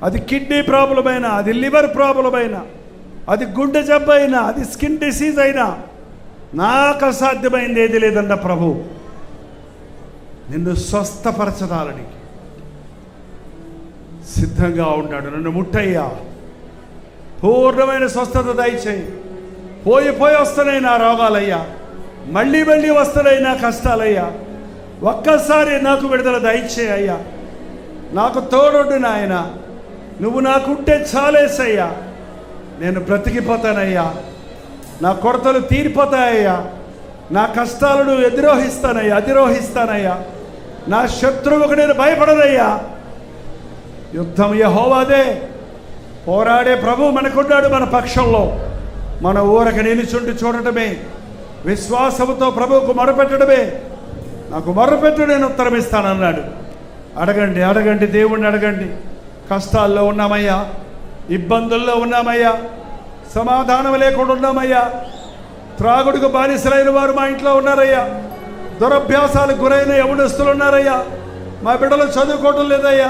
D: అది కిడ్నీ ప్రాబ్లం అయినా, అది లివర్ ప్రాబ్లం అయినా, అది గుండె జబ్బు అయినా, అది స్కిన్ డిసీజ్ అయినా, నాకు అసాధ్యమైంది ఏది లేదన్న ప్రభు నిన్ను స్వస్థపరచడానికి సిద్ధంగా ఉన్నాడు. నన్ను ముట్టయ్యా, పూర్ణమైన స్వస్థత దయచేయి. పోయి వస్తున్నాయి నా రోగాలయ్యా, మళ్ళీ వస్తున్నాయి నా కష్టాలయ్యా. ఒక్కసారి నాకు విడుదల దయచేయ్యా. నాకు తోడుండు నాయన, నువ్వు నాకుంటే చాలేసయ్యా. నేను బ్రతికిపోతానయ్యా, నా కొరతలు తీరిపోతాయ్యా, నా కష్టాలను అధిరోహిస్తానయ్యా. నా శత్రువుకు నేను భయపడనయ్యా. యుద్ధం యెహోవాదే. పోరాడే ప్రభు మనకున్నాడు మన పక్షంలో. మన ఊరక నిలుచుండి చూడటమే, విశ్వాసంతో ప్రభువుకు మొరపెట్టడమే. నాకు మొరపెట్టు, నేను ఉత్తరం ఇస్తానన్నాడు. అడగండి, అడగండి, దేవుణ్ణి అడగండి. కష్టాల్లో ఉన్నామయ్యా, ఇబ్బందుల్లో ఉన్నామయ్యా, సమాధానం లేకుండా ఉన్నామయ్యా. త్రాగుడుకు బానిసలైన వారు మా ఇంట్లో ఉన్నారయ్యా. దురభ్యాసాలకు గురైన యవనస్తులు ఉన్నారయ్యా. మా బిడ్డలు చదువుకోవటం లేదయ్యా.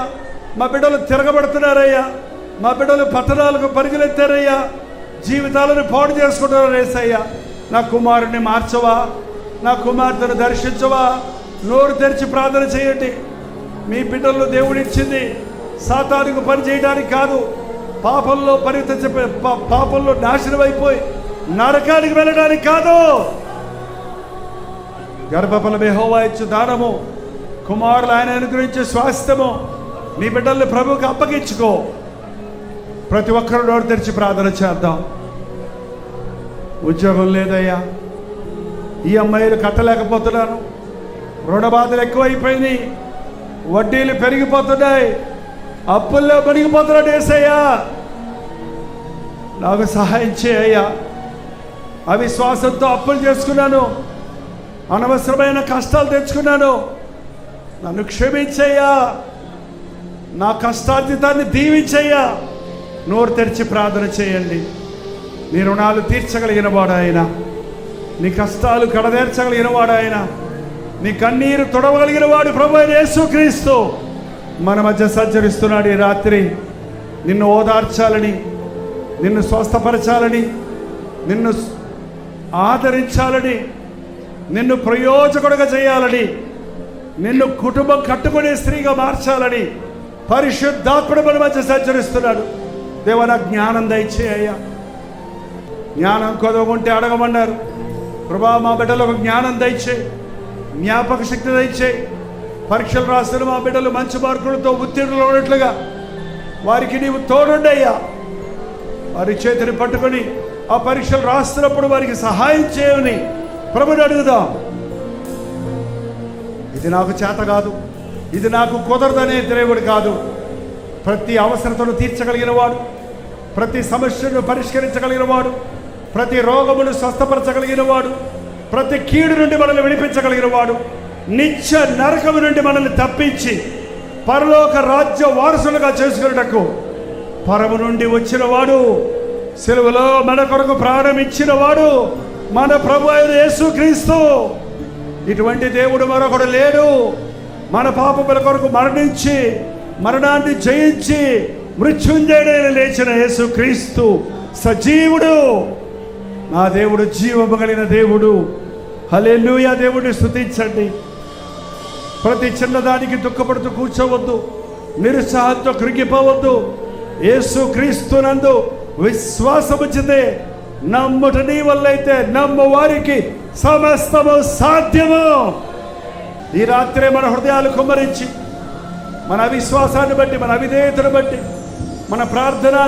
D: మా బిడ్డలు తిరగబడుతున్నారయ్యా. మా బిడ్డలు పట్టణాలకు పరిగెత్తారయ్యా. జీవితాలను పాడు చేసుకుంటున్నారు యేసయ్యా. నా కుమారుని మార్చవా, నా కుమార్తెను దర్శించవా? నోరు తెరిచి ప్రార్థన చేయండి. మీ బిడ్డలను దేవుడిచ్చింది సాతానుకు పని చేయడానికి కాదు, పాపంలో పాపంలో నాశనం అయిపోయి నరకానికి వెళ్ళడానికి కాదు. గర్భఫలమే యెహోవా ఇచ్చు దానము, కుమారులు ఆయన అనుగ్రహించే స్వాస్థ్యము. నీ బిడ్డల్ని ప్రభువుకి అప్పగించుకో. ప్రతి ఒక్కరు నోరు తెరిచి ప్రార్థన చేద్దాం. ఉద్యోగం లేదయ్యా, ఈ అమ్మాయిలు కట్టలేకపోతున్నాను, రుణ బాధలు ఎక్కువైపోయినాయి, వడ్డీలు పెరిగిపోతున్నాయి, అప్పుల్లో మునిగిపోతున్నాడు యేసయ్యా, నాకు సహాయం చేయయ్యా. అవిశ్వాసంతో అప్పులు చేసుకున్నాను, అనవసరమైన కష్టాలు తెచ్చుకున్నాను, నన్ను క్షమించయ్యా, నా కష్టార్జితాన్ని దీవించయ్యా. నోరు తెరిచి ప్రార్థన చేయండి. నీ రుణాలు తీర్చగలిగిన వాడు ఆయన, నీ కష్టాలు కడదేర్చగలిగిన వాడు ఆయన, నీ కన్నీరు తొడవగలిగిన వాడు ప్రభు అయిన యేసుక్రీస్తు మన మధ్య సంచరిస్తున్నాడు. ఈ రాత్రి నిన్ను ఓదార్చాలని, నిన్ను స్వస్థపరచాలని, నిన్ను ఆదరించాలని, నిన్ను ప్రయోజకుడుగా చేయాలని, నిన్ను కుటుంబం కట్టుకునే స్త్రీగా మార్చాలని పరిశుద్ధాత్ముడు మన మధ్య సంచరిస్తున్నాడు. దేవా, నాకు జ్ఞానం దయచేయ్యా. జ్ఞానం కొదవకుంటే అడగమన్నారు. ప్రభా, మా బిడ్డలకు జ్ఞానం దయచేయి, జ్ఞాపక శక్తి దయచేయి. పరీక్షలు రాస్తున్న మా బిడ్డలు మంచి మార్కులతో ఉత్తీర్ణులు ఉన్నట్లుగా వారికి నీవు తోడుండయ్యా. వారి చేతిని పట్టుకొని ఆ పరీక్షలు రాస్తున్నప్పుడు వారికి సహాయం చేయని ప్రభుని అడుగుదాం. ఇది నాకు చేత కాదు, ఇది నాకు కుదరదనే దేవుడు కాదు. ప్రతి అవసరతను తీర్చగలిగిన వాడు, ప్రతి సమస్యను పరిష్కరించగలిగిన వాడు, ప్రతి రోగమును స్వస్థపరచగలిగిన వాడు, ప్రతి కీడు నుండి మనల్ని విడిపించగలిగిన వాడు, నిత్య నరకము నుండి మనల్ని తప్పించి పరలోక రాజ్య వారసులుగా చేసుకున్నటకు పరము నుండి వచ్చిన వాడు, సిలువలో మన కొరకు ప్రాణం ఇచ్చిన వాడు మన ప్రభు అయిన యేసుక్రీస్తు. ఇటువంటి దేవుడు మరొకడు లేడు. మన పాపముల కొరకు మరణించి మరణాన్ని జయించి మృత్యుంజయుడైన లేచిన యేసుక్రీస్తు సజీవుడు. నా దేవుడు జీవము కలిగిన దేవుడు. హల్లెలూయా. దేవుడిని స్తుతించండి. ప్రతి చిన్నదానికి దుఃఖపడుతూ కూర్చోవద్దు, నిరుత్సాహంతో కృంగిపోవద్దు. యేసుక్రీస్తునందు విశ్వాసము చెందే నమ్ముట నీ వల్లైతే నమ్ము వారికి సమస్తము సాధ్యము. ఈ రాత్రే మన హృదయాలు కుమ్మరించి, మన అవిశ్వాసాన్ని బట్టి, మన అవిధేయతను బట్టి, మన ప్రార్థనా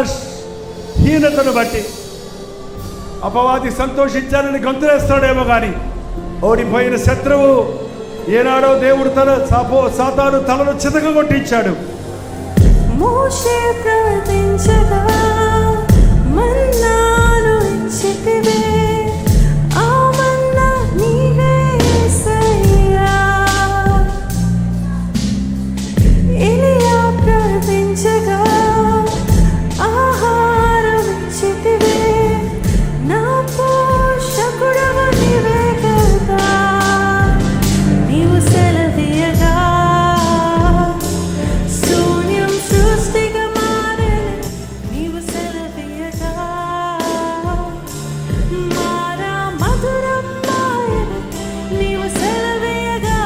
D: హీనతను బట్టి అపవాది సంతోషించాలని గొంతులేస్తాడేమో కానీ ఓడిపోయిన శత్రువు ఏనాడో దేవుడు సాతాను తలను చితకగొట్టించాడు.
E: మోషే ప్రార్థించగా మన్నాను ఇచ్చితివే, ఆ మన్నా నీవే యేసయ్యా. ఎలియా ప్రార్థించగా ఆహారం ఇచ్చితివే, నా పోషకుడవు నీవే కదా. నీవు సెలవీయగా శూన్యం సృష్టిగా మారెను. నీవు సెలవీయగా మారా మధురం మాయను. నీవు సెలవీయగా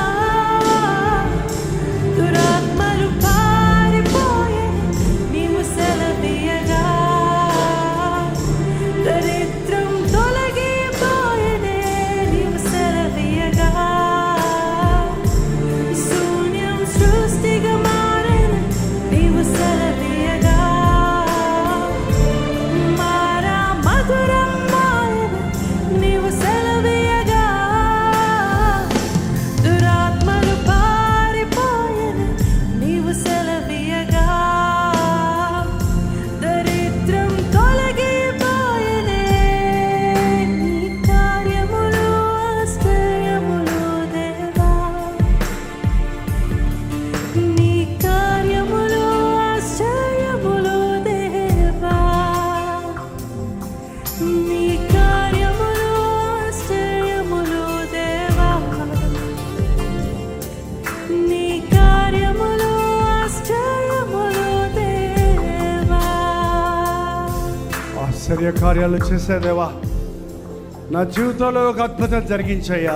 E: దురాత్మలు పారిపోయెను. నీవు సెలవీయగా దరిద్రం తొలగిపోయెనే. నీవు సెలవీయగా శూన్యం సృష్టిగా మారెను. నీవు సెలవీయగా మారా మధురం మాయను. నీవు సెలవీయగా
D: ఆశ్చర్య కార్యాలు చేసేదేవా, నా జీవితంలో ఒక అద్భుతం జరిగించయ్యా.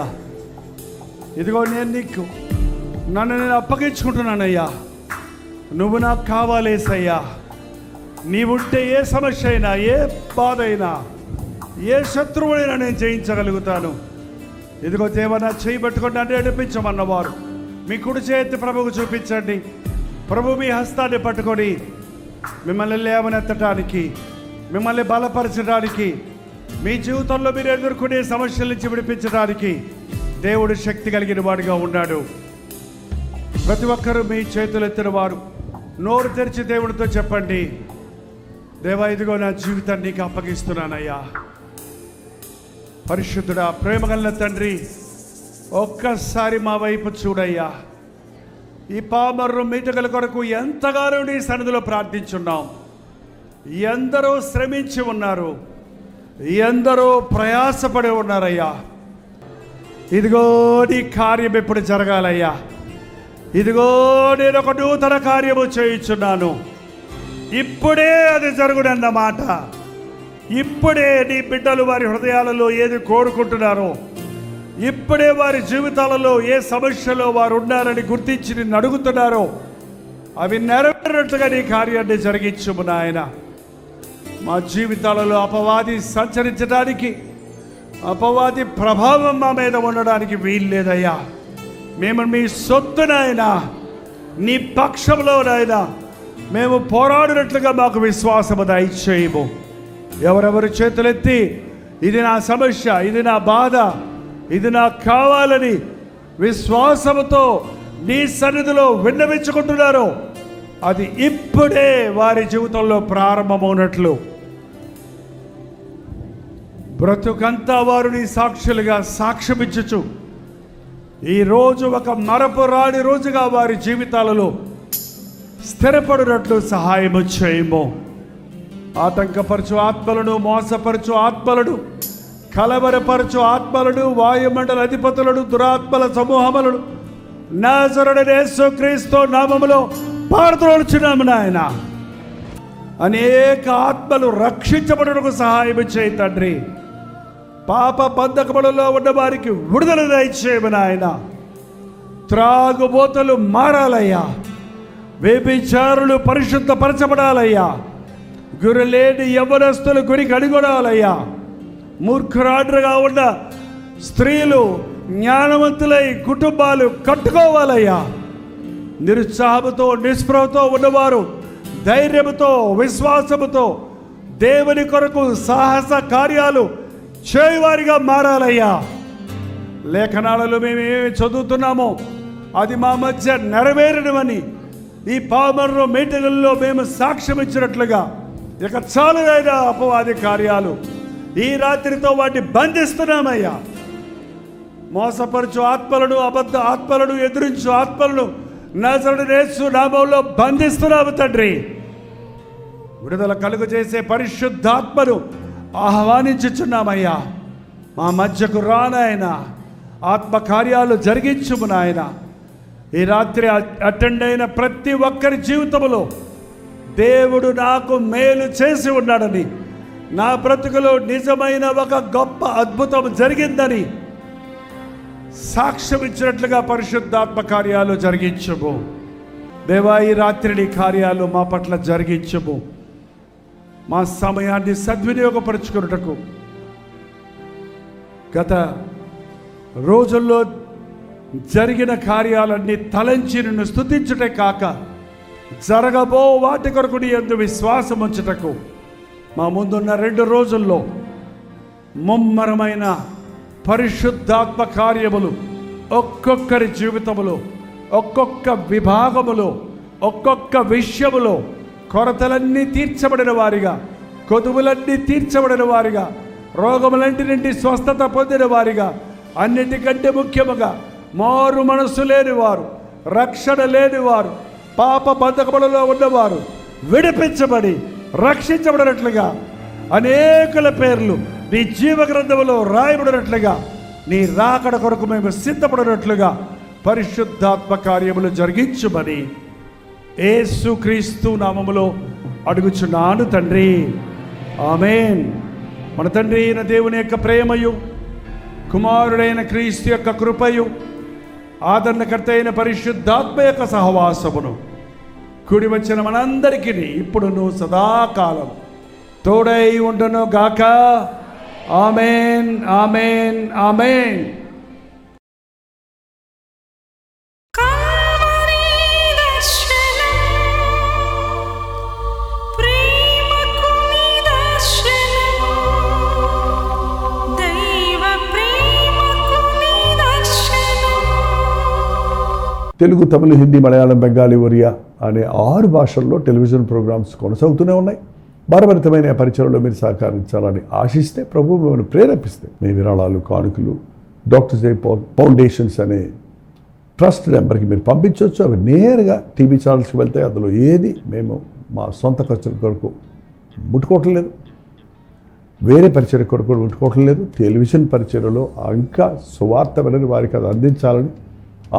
D: ఇదిగో నేను నీకు నన్ను నేను అప్పగించుకుంటున్నానయ్యా. నువ్వు నాకు కావాలేసయ్యా. నీవుంటే ఏ సమస్య అయినా, ఏ బాధ అయినా, ఏ శత్రువునైనా నేను జయించగలుగుతాను. ఇదిగో దేవా, నా చేయి పట్టుకొని నన్ను నడిపించమన్నవారు మీ కుడి చేతి ప్రభువుకు చూపించండి. ప్రభు మీ హస్తాన్ని పట్టుకొని మిమ్మల్ని లేవనెత్తడానికి, మిమ్మల్ని బలపరచడానికి, మీ జీవితంలో మీరు ఎదుర్కొనే సమస్యల నుంచి విడిపించడానికి దేవుడు శక్తి కలిగిన వాడిగా ఉన్నాడు. ప్రతి ఒక్కరూ మీ చేతులు ఎత్తిన వారు నోరు తెరిచి దేవుడితో చెప్పండి, దేవా ఇదిగో నా జీవితాన్ని నీకు అప్పగిస్తున్నానయ్యా. పరిశుద్ధుడా, ప్రేమగల తండ్రి, ఒక్కసారి మా వైపు చూడయ్యా. ఈ పామర్రు మీటగల కొరకు ఎంతగానో నీ సన్నిధిలో ప్రార్థించున్నాం. ఎందరో శ్రమించి ఉన్నారు, ఎందరో ప్రయాసపడి ఉన్నారయ్యా. ఇదిగో నీ కార్యం ఎప్పుడు జరగాలయ్యా. ఇదిగో నేను ఒక నూతన కార్యము చేయించున్నాను. ఇప్పుడే అది జరుగునన్నమాట. ఇప్పుడే నీ బిడ్డలు వారి హృదయాలలో ఏది కోరుకుంటున్నారో, ఇప్పుడే వారి జీవితాలలో ఏ సమస్యలో వారు ఉన్నారని గుర్తించి నిన్ను అడుగుతున్నారో అవి నెరవేరినట్లుగా నీ కార్యాన్ని జరిగించుము నాయన. మా జీవితాలలో అపవాది సంచరించడానికి, అపవాది ప్రభావం మా మీద ఉండడానికి వీల్లేదయ్యా. మేము మీ సొత్తునైనా, నీ పక్షంలోనైనా మేము పోరాడినట్లుగా మాకు విశ్వాసము దయచేయము. ఎవరెవరు చేతులెత్తి ఇది నా సమస్య, ఇది నా బాధ, ఇది నాకు కావాలని విశ్వాసముతో నీ సన్నిధిలో విన్నవించుకుంటున్నారో అది ఇప్పుడే వారి జీవితంలో ప్రారంభమవునట్లు బ్రతుకంతా వారు నీ సాక్షులుగా సాక్ష్యమిచ్చుచు ఈరోజు ఒక మరపురాని రోజుగా వారి జీవితాలలో స్థిరపడినట్లు సహాయము చేయము. ఆటంకపరచు ఆత్మలను, మోసపరచు ఆత్మలను, కలవరపరచు ఆత్మలను, వాయుమండల అధిపతులను, దురాత్మల సమూహములను నజరేయుడైన యేసుక్రీస్తు నామములో పారద్రోలుచున్నాము నాయన. అనేక ఆత్మలు రక్షించబడుటకు సహాయం చేయి తండ్రి. పాప బంధకములలో ఉన్న వారికి విడుదల దయచేయము నాయన. త్రాగుబోతలు మారాలయ్యా. వ్యభిచారులు పరిశుద్ధపరచబడాలయ్యా. గురిలేని యవ్వనస్తులు గురి కనుగొనాలయ్యా. మూర్ఖురాండ్రుగా ఉన్న స్త్రీలు జ్ఞానవంతులై కుటుంబాలు కట్టుకోవాలయ్యా. నిరుత్సాహముతో, నిస్పృహతో ఉన్నవారు ధైర్యముతో, విశ్వాసముతో దేవుని కొరకు సాహస కార్యాలు చేయవారిగా మారాలయ్యా. లేఖనాలలో మేము ఏమి చదువుతున్నామో అది మా మధ్య నెరవేరడమని ఈ పామర్రు మీటింగుల్లో మేము సాక్ష్యం ఇచ్చినట్లుగా ఇక చాలునైనా అపవాది కార్యాలు ఈ రాత్రితో వాటిని బంధిస్తున్నామయ్యా. మోసపరచు ఆత్మలను, అబద్ధ ఆత్మలను, ఎదురించు ఆత్మలను నజరేయుడైన యేసు నామములో బంధిస్తున్నాము తండ్రి. విడుదల కలుగు చేసే పరిశుద్ధాత్మను ఆహ్వానించుచున్నామయ్యా. మా మధ్యకు రానాయన, ఆత్మకార్యాలు జరిగించుము నాయన. ఈ రాత్రి అటెండ్ అయిన ప్రతి ఒక్కరి జీవితంలో దేవుడు నాకు మేలు చేసి ఉన్నాడని, నా బ్రతుకులో నిజమైన ఒక గొప్ప అద్భుతం జరిగిందని సాక్ష్యం ఇచ్చినట్లుగా పరిశుద్ధాత్మ కార్యాలు జరిగించుము దేవా. ఈ రాత్రి నీ కార్యాలు మా పట్ల జరిగించుము. మా సమయాన్ని సద్వినియోగపరుచుకున్నటకు గత రోజుల్లో జరిగిన కార్యాలన్నీ తలంచి నిన్ను స్తుతించుటే కాక జరగబో వాటి కొరకు నీ యందు విశ్వాసం ఉంచుటకు మా ముందున్న 2 రోజుల్లో ముమ్మరమైన పరిశుద్ధాత్మ కార్యములు ఒక్కొక్కరి జీవితములో, ఒక్కొక్క విభాగములో, ఒక్కొక్క విషయములో కొరతలన్నీ తీర్చబడిన వారిగా, కొదువులన్నీ తీర్చబడిన వారిగా, రోగములంటి నుండి స్వస్థత పొందిన వారిగా, అన్నిటికంటే ముఖ్యముగా మారు మనసు లేనివారు, రక్షణ లేనివారు, పాప బంధకములలో ఉన్నవారు విడిపించబడి రక్షించబడినట్లుగా అనేకుల పేర్లు నీ జీవ గ్రంథములో రాయబడినట్లుగా నీ రాకడ కొరకు మేము సిద్ధపడినట్లుగా పరిశుద్ధాత్మ కార్యములు జరిగించుమని యేసుక్రీస్తు నామములో అడుగుచున్నాను తండ్రి. ఆమేన్. మన తండ్రి అయిన దేవుని యొక్క ప్రేమయు, కుమారుడైన క్రీస్తు యొక్క కృపయు, ఆదరణకర్త అయిన పరిశుద్ధాత్మ యొక్క సహవాసమును కూడి వచ్చిన మనందరికీ ఇప్పుడును సదాకాలం తోడై ఉండును గాక. ఆమేన్, ఆమేన్, ఆమేన్.
A: కల్వరి దర్శనం ప్రేమకు నిదర్శనం దైవ ప్రేమకు నిదర్శనం.
D: తెలుగు, తమిళ, హిందీ, మలయాళం, బెంగాలీ, ఒరియా అనే 6 భాషల్లో టెలివిజన్ ప్రోగ్రామ్స్ కొనసాగుతూనే ఉన్నాయి. భారభరితమైన పరిచయంలో మీరు సహకరించాలని ఆశిస్తే, ప్రభు మిమ్మల్ని ప్రేరేపిస్తే మీ విరాళాలు, కానుకలు డాక్టర్ జై పాల్ ఫౌండేషన్స్ అనే ట్రస్ట్ నెంబర్కి మీరు పంపించవచ్చు. అవి నేరుగా టీవీ ఛానల్స్కి వెళ్తాయి. అందులో ఏది మేము మా సొంత ఖర్చుల కొరకు ముట్టుకోవటం లేదు, వేరే పరిచయ కొరకు ముట్టుకోవటం లేదు. టెలివిజన్ పరిచయలో ఇంకా సువార్త వినని వారికి అది అందించాలని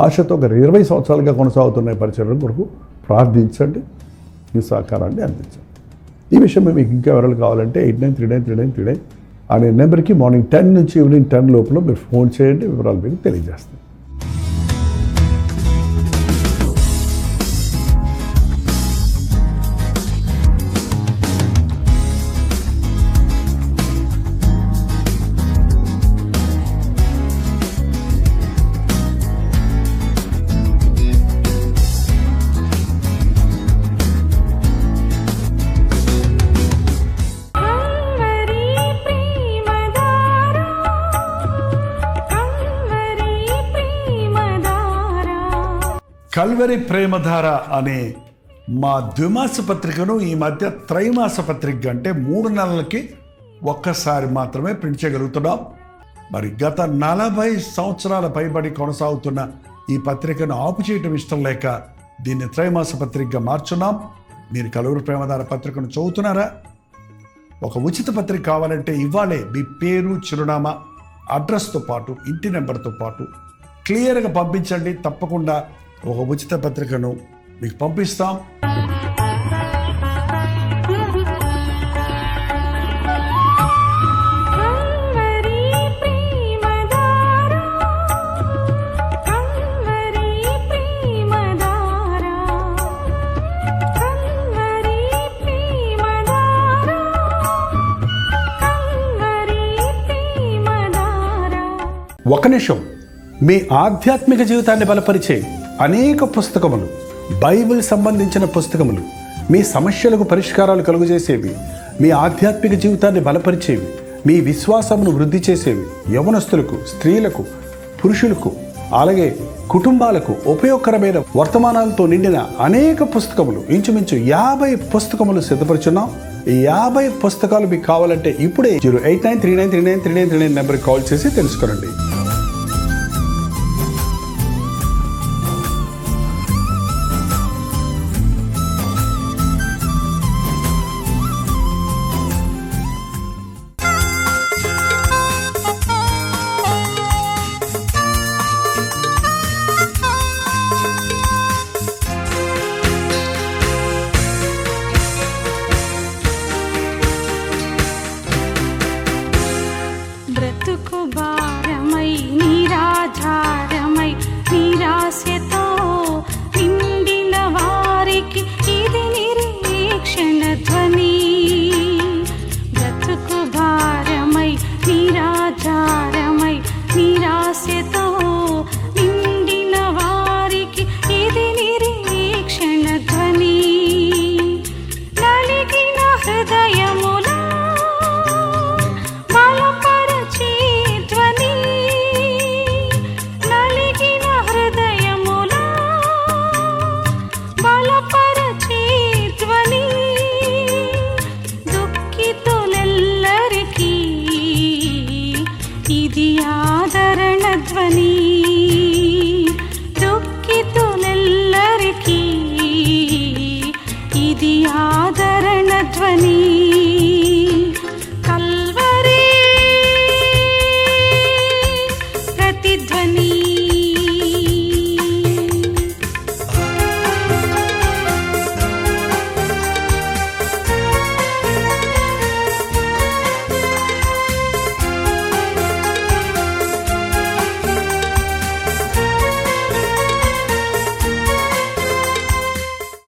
D: ఆశతో ఒక 20 సంవత్సరాలుగా కొనసాగుతున్న పరిచయం కొరకు ప్రార్థించండి, మీ సహకారాన్ని అందించండి. ఈ విషయం మీకు ఇంకా వివరాలు కావాలంటే 89393939 అనే నెంబర్కి మార్నింగ్ 10 నుంచి ఈవినింగ్ 10 లోపల మీరు ఫోన్ చేయండి, వివరాలు మీకు తెలియజేస్తాం.
A: కల్వరి ప్రేమధార కల్వరి ప్రేమధార.
D: కల్వరి ప్రేమధార అనే మా ద్విమాస పత్రికను ఈ మధ్య త్రైమాస పత్రిక అంటే 3 నెలలకి ఒక్కసారి మాత్రమే ప్రింట్ చేయగలుగుతున్నాం. మరి గత 40 సంవత్సరాల పైబడి కొనసాగుతున్న ఈ పత్రికను ఆపు చేయటం ఇష్టం లేక దీన్ని త్రైమాస పత్రికగా మార్చున్నాం. మీరు కల్వరి ప్రేమధార పత్రికను చదువుతున్నారా? ఒక ఉచిత పత్రిక కావాలంటే ఇవాళే మీ పేరు, చిరునామా, అడ్రస్తో పాటు ఇంటి నెంబర్తో పాటు క్లియర్గా పంపించండి. తప్పకుండా ఒక ఉచిత పత్రికను మీకు పంపిస్తాం.
A: కల్వరి ప్రేమధార కల్వరి ప్రేమధార కల్వరి ప్రేమధార కల్వరి ప్రేమధార.
F: ఒక నిమిషం. మీ ఆధ్యాత్మిక జీవితాన్ని బలపరిచే అనేక పుస్తకములు, బైబిల్ సంబంధించిన పుస్తకములు, మీ సమస్యలకు పరిష్కారాలు కలుగజేసేవి, మీ ఆధ్యాత్మిక జీవితాన్ని బలపరిచేవి, మీ విశ్వాసమును వృద్ధి చేసేవి, యవనస్తులకు, స్త్రీలకు, పురుషులకు, అలాగే కుటుంబాలకు ఉపయోగకరమైన వర్తమానాలతో నిండిన అనేక పుస్తకములు, ఇంచుమించు 50 పుస్తకములు సిద్ధపరుచున్నాం. ఈ 50 పుస్తకాలు మీకు కావాలంటే ఇప్పుడే 08939393939 నెంబర్కి కాల్ చేసి తెలుసుకోండి.